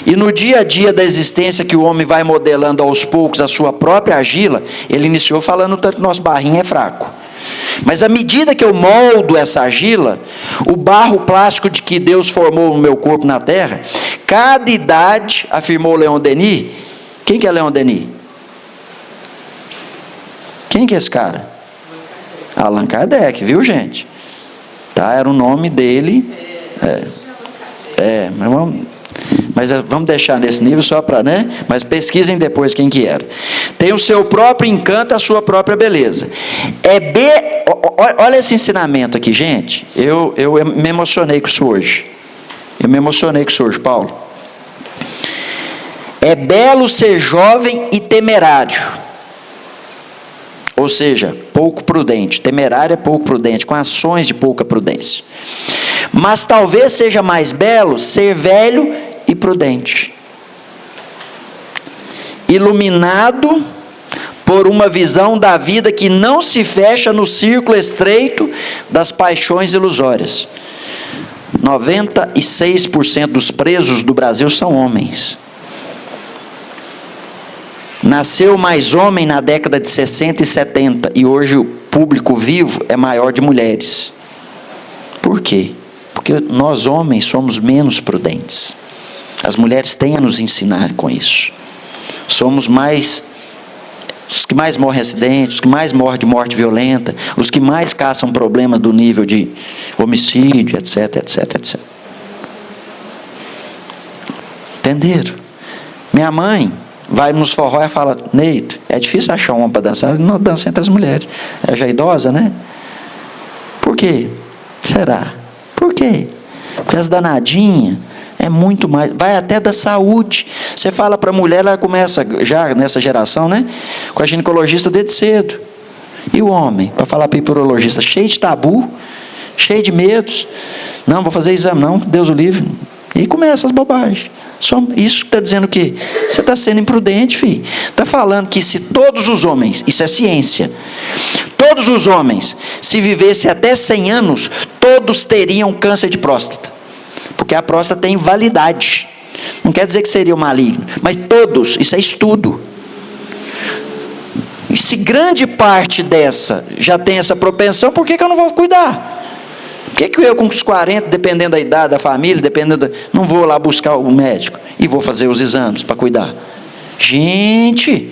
E no dia a dia da existência que o homem vai modelando aos poucos a sua própria argila, ele iniciou falando tanto que nosso barrinho é fraco. Mas à medida que eu moldo essa argila, o barro plástico de que Deus formou o meu corpo na terra, cada idade, afirmou Leon Denis. Quem que é Leon Denis? Quem que é esse cara? Allan Kardec, viu, gente? Tá, era o nome dele. Mas vamos deixar nesse nível só para, né? Mas pesquisem depois quem que era. Tem o seu próprio encanto, a sua própria beleza. Olha esse ensinamento aqui, gente. Eu me emocionei com isso hoje. Paulo. É belo ser jovem e temerário. Ou seja, pouco prudente. Temerário é pouco prudente, com ações de pouca prudência. Mas talvez seja mais belo ser velho e prudente. Iluminado por uma visão da vida que não se fecha no círculo estreito das paixões ilusórias. 96% dos presos do Brasil são homens. Nasceu mais homem na década de 60 e 70, e hoje o público vivo é maior de mulheres. Por quê? Porque nós homens somos menos prudentes. As mulheres têm a nos ensinar com isso. Somos mais os que mais morrem em acidentes, os que mais morrem de morte violenta, os que mais caçam problemas do nível de homicídio, etc, etc, etc. Entenderam? Minha mãe vai nos forró e fala: Neito, é difícil achar um homem para dançar. Não dança entre as mulheres. É já idosa, né? Por quê? Será? Por quê? Porque as danadinhas é muito mais, vai até da saúde. Você fala para a mulher, ela começa já nessa geração, né? Com a ginecologista desde cedo. E o homem, para falar para o urologista, cheio de tabu, cheio de medos. Não, vou fazer exame, não, Deus o livre. E começa as bobagens. Isso está dizendo o quê? Você está sendo imprudente, filho. Está falando que se todos os homens, isso é ciência, todos os homens, se vivessem até 100 anos, todos teriam câncer de próstata. Porque a próstata tem validade. Não quer dizer que seria o maligno, mas todos, isso é estudo. E se grande parte dessa já tem essa propensão, por que eu não vou cuidar? Por que eu com os 40, dependendo da idade da família, não vou lá buscar o médico e vou fazer os exames para cuidar? Gente,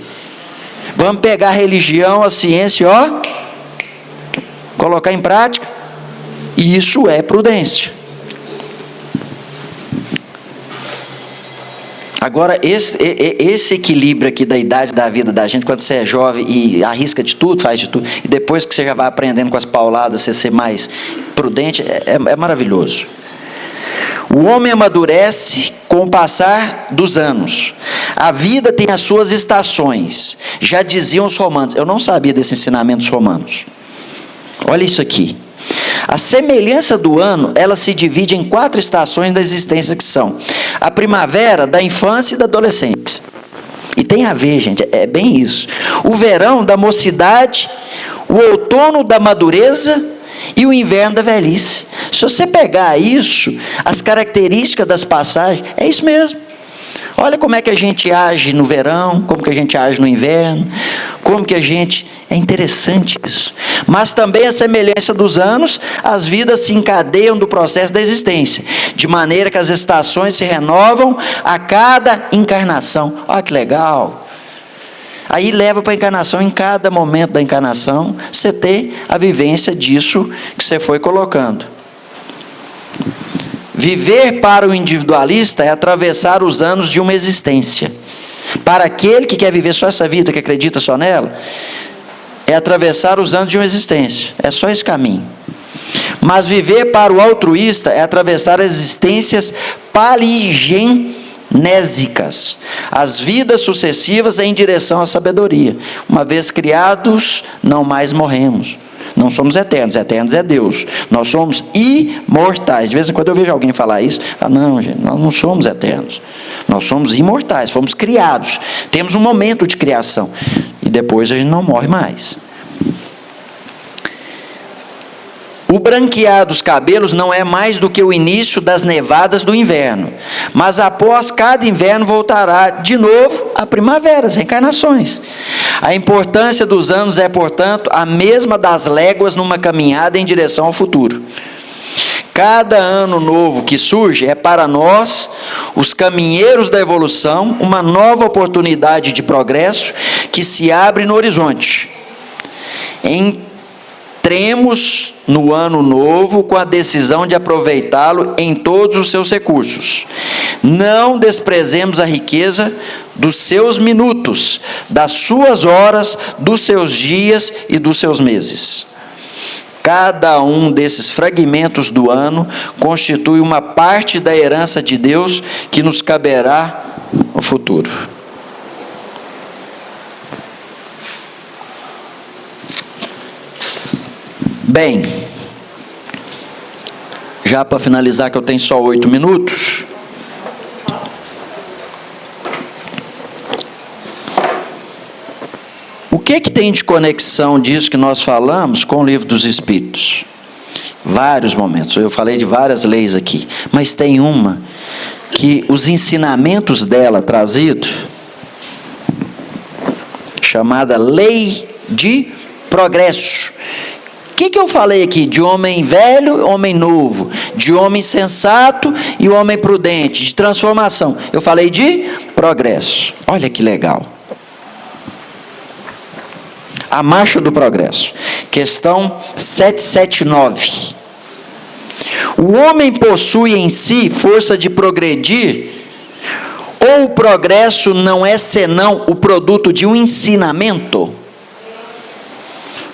vamos pegar a religião, a ciência, ó, colocar em prática. E isso é prudência. Agora, esse equilíbrio aqui da idade da vida da gente, quando você é jovem e arrisca de tudo, faz de tudo, e depois que você já vai aprendendo com as pauladas, você ser mais prudente, é maravilhoso. O homem amadurece com o passar dos anos. A vida tem as suas estações. Já diziam os romanos. Eu não sabia desse ensinamento dos romanos. Olha isso aqui. A semelhança do ano, ela se divide em 4 estações da existência, que são a primavera, da infância e da adolescência. E tem a ver, gente, é bem isso. O verão da mocidade, o outono da madureza e o inverno da velhice. Se você pegar isso, as características das passagens, é isso mesmo. Olha como é que a gente age no verão, como que a gente age no inverno, como que a gente... É interessante isso. Mas também a semelhança dos anos, as vidas se encadeiam do processo da existência, de maneira que as estações se renovam a cada encarnação. Olha que legal. Aí leva para a encarnação, em cada momento da encarnação, você ter a vivência disso que você foi colocando. Viver para o individualista é atravessar os anos de uma existência. Para aquele que quer viver só essa vida, que acredita só nela, é atravessar os anos de uma existência. É só esse caminho. Mas viver para o altruísta é atravessar as existências paligenésicas, as vidas sucessivas em direção à sabedoria. Uma vez criados, não mais morremos. Não somos eternos, eternos é Deus. Nós somos imortais. De vez em quando eu vejo alguém falar isso. Não, gente, nós não somos eternos. Nós somos imortais, fomos criados. Temos um momento de criação. E depois a gente não morre mais. O branquear dos cabelos não é mais do que o início das nevadas do inverno. Mas após cada inverno voltará de novo a primavera, as reencarnações. A importância dos anos é, portanto, a mesma das léguas numa caminhada em direção ao futuro. Cada ano novo que surge é para nós, os caminheiros da evolução, uma nova oportunidade de progresso que se abre no horizonte. Entremos no ano novo com a decisão de aproveitá-lo em todos os seus recursos. Não desprezemos a riqueza dos seus minutos, das suas horas, dos seus dias e dos seus meses. Cada um desses fragmentos do ano constitui uma parte da herança de Deus que nos caberá no futuro. Bem, já para finalizar, que eu tenho só 8 minutos. O que tem de conexão disso que nós falamos com o Livro dos Espíritos? Vários momentos. Eu falei de várias leis aqui, mas tem uma que os ensinamentos dela trazidos, chamada Lei de Progresso. O que eu falei aqui? De homem velho, homem novo, de homem sensato e homem prudente, de transformação. Eu falei de progresso. Olha que legal. A marcha do progresso. Questão 779. O homem possui em si força de progredir, ou o progresso não é senão o produto de um ensinamento?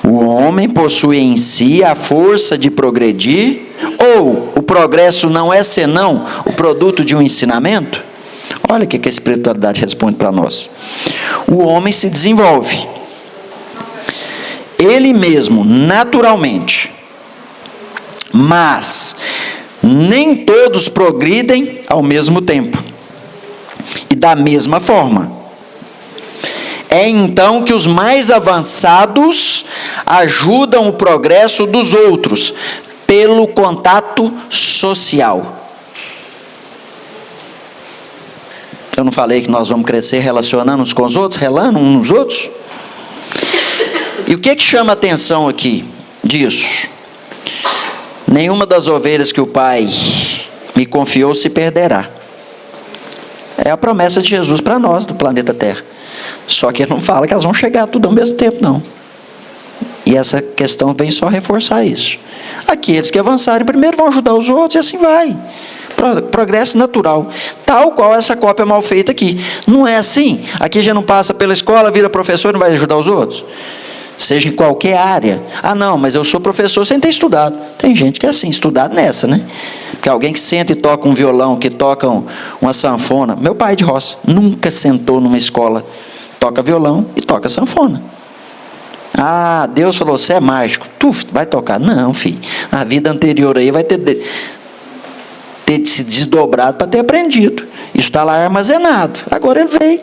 O homem possui em si a força de progredir, ou o progresso não é senão o produto de um ensinamento? Olha o que a espiritualidade responde para nós. O homem se desenvolve, ele mesmo, naturalmente, mas nem todos progridem ao mesmo tempo e da mesma forma. É então que os mais avançados ajudam o progresso dos outros pelo contato social. Eu não falei que nós vamos crescer relacionando uns com os outros, relando uns nos outros? E o que chama a atenção aqui disso? Nenhuma das ovelhas que o Pai me confiou se perderá. É a promessa de Jesus para nós, do planeta Terra. Só que ele não fala que elas vão chegar tudo ao mesmo tempo, não. E essa questão vem só reforçar isso. Aqueles que avançarem primeiro vão ajudar os outros e assim vai. Progresso natural. Tal qual essa cópia mal feita aqui. Não é assim? Aqui já não passa pela escola, vira professor e não vai ajudar os outros? Seja em qualquer área. Ah, não, mas eu sou professor sem ter estudado. Tem gente que é assim, estudado nessa, né? Porque alguém que senta e toca um violão, que toca uma sanfona. Meu pai de roça nunca sentou numa escola, toca violão e toca sanfona. Ah, Deus falou, você é mágico. Tu vai tocar? Não, filho. Na vida anterior aí vai ter se desdobrado para ter aprendido. Isso está lá armazenado. Agora ele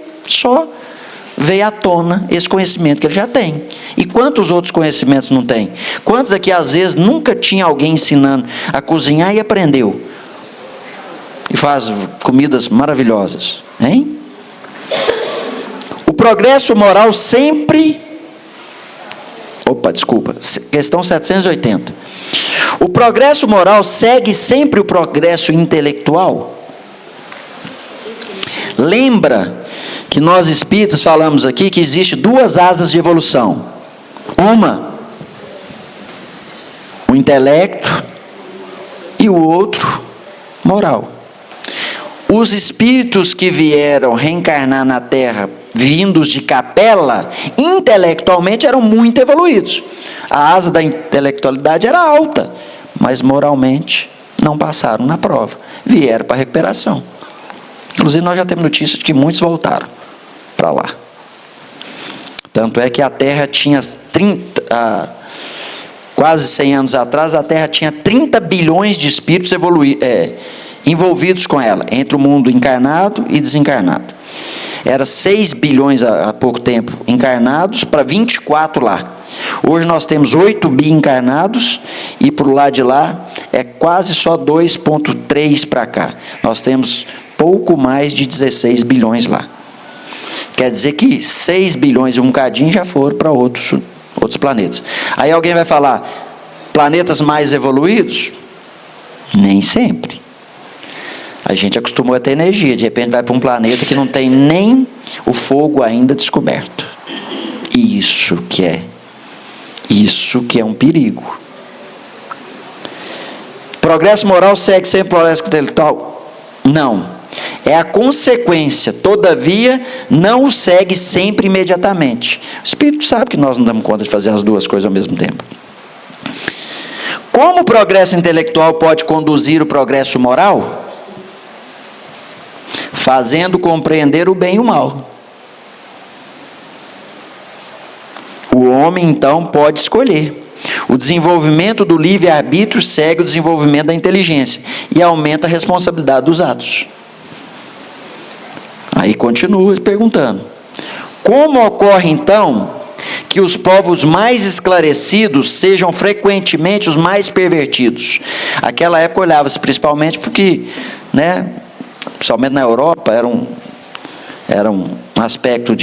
veio à tona esse conhecimento que ele já tem. E quantos outros conhecimentos não tem? Quantos aqui às vezes nunca tinha alguém ensinando a cozinhar e aprendeu? E faz comidas maravilhosas, hein? O progresso moral sempre... Questão 780. O progresso moral segue sempre o progresso intelectual? Lembra que nós espíritas falamos aqui que existe duas asas de evolução. Uma, o intelecto, e o outro, moral. Os espíritos que vieram reencarnar na Terra, vindos de Capela, intelectualmente eram muito evoluídos. A asa da intelectualidade era alta, mas moralmente não passaram na prova. Vieram para a recuperação. Inclusive nós já temos notícia de que muitos voltaram para lá. Tanto é que a Terra tinha quase 100 anos atrás, a Terra tinha 30 bilhões de espíritos envolvidos com ela, entre o mundo encarnado e desencarnado. Era 6 bilhões há pouco tempo encarnados para 24 lá. Hoje nós temos 8 bi encarnados e por lado de lá é quase só 2,3 para cá. Nós temos pouco mais de 16 bilhões lá. Quer dizer que 6 bilhões e um bocadinho já foram para outros planetas. Aí alguém vai falar, planetas mais evoluídos? Nem sempre. A gente acostumou a ter energia, de repente vai para um planeta que não tem nem o fogo ainda descoberto. Isso que é um perigo. Progresso moral segue sempre o progresso intelectual? Não. É a consequência, todavia, não o segue sempre imediatamente. O Espírito sabe que nós não damos conta de fazer as duas coisas ao mesmo tempo. Como o progresso intelectual pode conduzir o progresso moral? Fazendo compreender o bem e o mal. O homem, então, pode escolher. O desenvolvimento do livre-arbítrio segue o desenvolvimento da inteligência e aumenta a responsabilidade dos atos. Aí continua perguntando. Como ocorre, então, que os povos mais esclarecidos sejam frequentemente os mais pervertidos? Aquela época olhava-se principalmente porque, principalmente na Europa, era um aspecto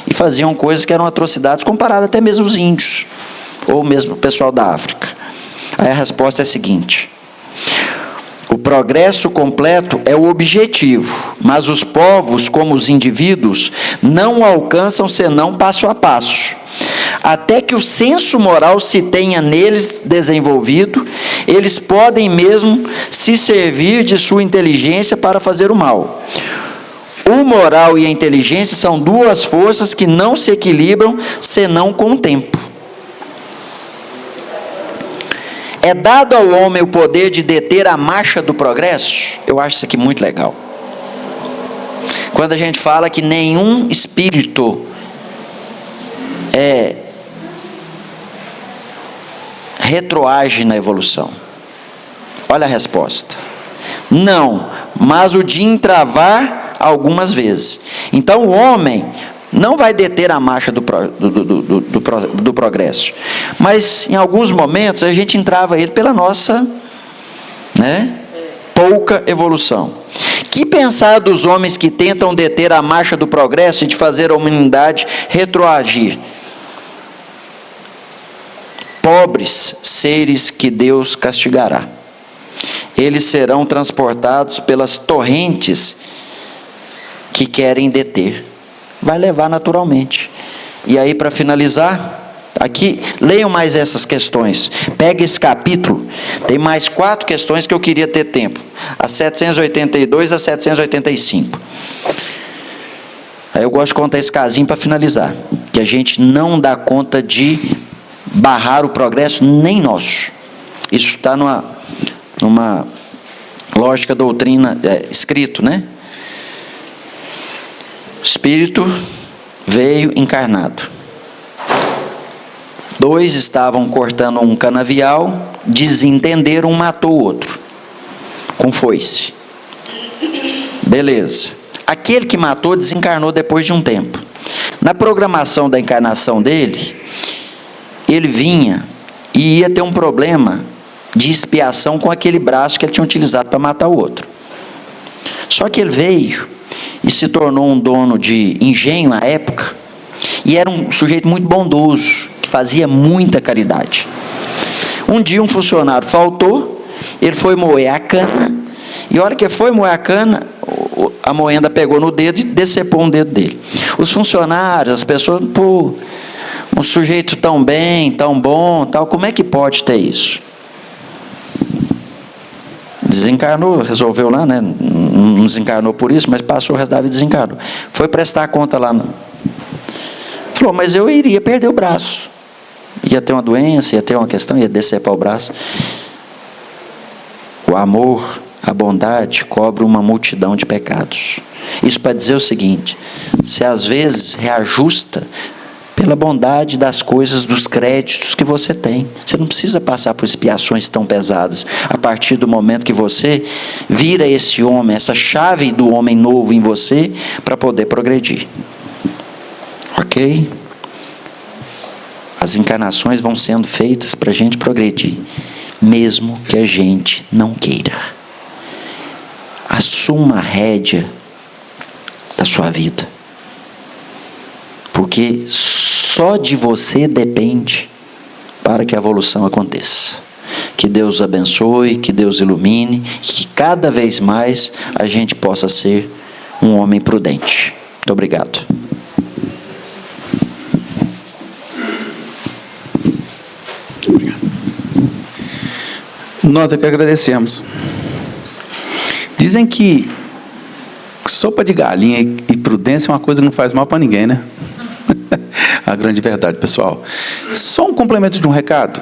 e faziam coisas que eram atrocidades comparadas até mesmo aos índios, ou mesmo o pessoal da África. Aí a resposta é a seguinte: o progresso completo é o objetivo, mas os povos, como os indivíduos, não o alcançam senão passo a passo. até que o senso moral se tenha neles desenvolvido, eles podem mesmo se servir de sua inteligência para fazer o mal. O moral e a inteligência são duas forças que não se equilibram senão com o tempo. É dado ao homem o poder de deter a marcha do progresso? Eu acho isso aqui muito legal. Quando a gente fala que nenhum espírito retroage na evolução. Olha a resposta. Não, mas o de entravar algumas vezes. Então o homem não vai deter a marcha do progresso. Mas em alguns momentos a gente entrava ele pela nossa, pouca evolução. Que pensar dos homens que tentam deter a marcha do progresso e de fazer a humanidade retroagir? Pobres seres que Deus castigará. Eles serão transportados pelas torrentes que querem deter. Vai levar naturalmente. E aí, para finalizar, aqui, leiam mais essas questões. Pega esse capítulo, tem mais 4 questões que eu queria ter tempo. A 782 a 785. Aí eu gosto de contar esse casinho para finalizar. Que a gente não dá conta de barrar o progresso nem nosso. Isso está numa lógica doutrina, escrito, Espírito veio encarnado. 2 estavam cortando um canavial, desentenderam, um matou o outro, com foice. Beleza. Aquele que matou desencarnou depois de um tempo. Na programação da encarnação dele, ele vinha e ia ter um problema de expiação com aquele braço que ele tinha utilizado para matar o outro. Só que ele veio e se tornou um dono de engenho à época, e era um sujeito muito bondoso, que fazia muita caridade. Um dia um funcionário faltou, ele foi moer a cana, e a hora que foi moer a cana, a moenda pegou no dedo e decepou um dedo dele. Os funcionários, as pessoas, um sujeito tão bem, tão bom, tal, como é que pode ter isso? Desencarnou, resolveu lá, não desencarnou por isso, mas passou o resto da vida, desencarnou. Foi prestar conta lá. Falou, mas eu iria perder o braço. Ia ter uma doença, ia ter uma questão, ia decepar o braço. O amor, a bondade, cobre uma multidão de pecados. Isso para dizer o seguinte: você às vezes reajusta pela bondade das coisas, dos créditos que você tem. Você não precisa passar por expiações tão pesadas. A partir do momento que você vira esse homem, essa chave do homem novo em você, para poder progredir. Ok? As encarnações vão sendo feitas para a gente progredir, mesmo que a gente não queira. Assuma a rédea da sua vida. Porque só de você depende para que a evolução aconteça. Que Deus abençoe, que Deus ilumine, que cada vez mais a gente possa ser um homem prudente. Muito obrigado. Nós é que agradecemos. Dizem que sopa de galinha e prudência é uma coisa que não faz mal para ninguém, A grande verdade, pessoal. Só um complemento de um recado.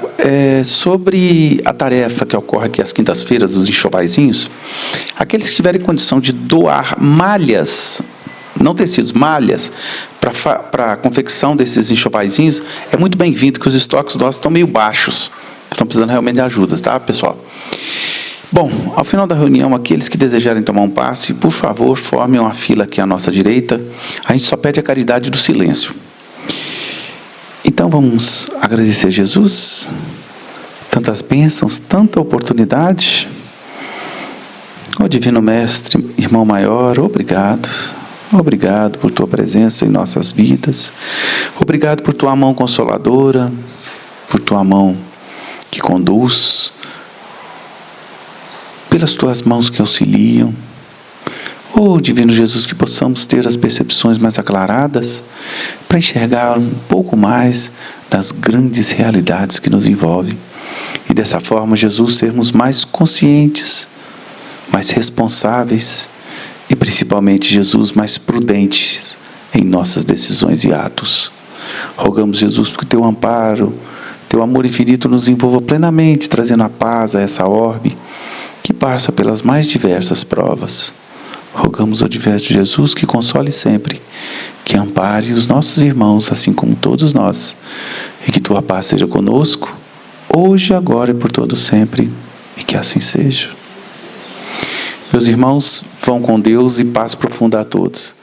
Sobre a tarefa que ocorre aqui às quintas-feiras dos enxovaizinhos, aqueles que tiverem condição de doar malhas, não tecidos, malhas, para a confecção desses enxovaizinhos, é muito bem-vindo, que os estoques nossos estão meio baixos. Estão precisando realmente de ajuda, tá, pessoal? Bom, ao final da reunião, aqueles que desejarem tomar um passe, por favor, formem uma fila aqui à nossa direita. A gente só pede a caridade do silêncio. Então vamos agradecer a Jesus, tantas bênçãos, tanta oportunidade. Ó Divino Mestre, Irmão Maior, obrigado. Obrigado por Tua presença em nossas vidas. Obrigado por Tua mão consoladora, por Tua mão que conduz, pelas Tuas mãos que auxiliam. Oh, Divino Jesus, que possamos ter as percepções mais aclaradas para enxergar um pouco mais das grandes realidades que nos envolvem. E dessa forma, Jesus, sermos mais conscientes, mais responsáveis e principalmente, Jesus, mais prudentes em nossas decisões e atos. Rogamos, Jesus, que Teu amparo, Teu amor infinito nos envolva plenamente, trazendo a paz a essa orbe que passa pelas mais diversas provas. Rogamos ao Divino Jesus que console sempre, que ampare os nossos irmãos, assim como todos nós, e que Tua paz seja conosco, hoje, agora e por todo sempre, e que assim seja. Meus irmãos, vão com Deus e paz profunda a todos.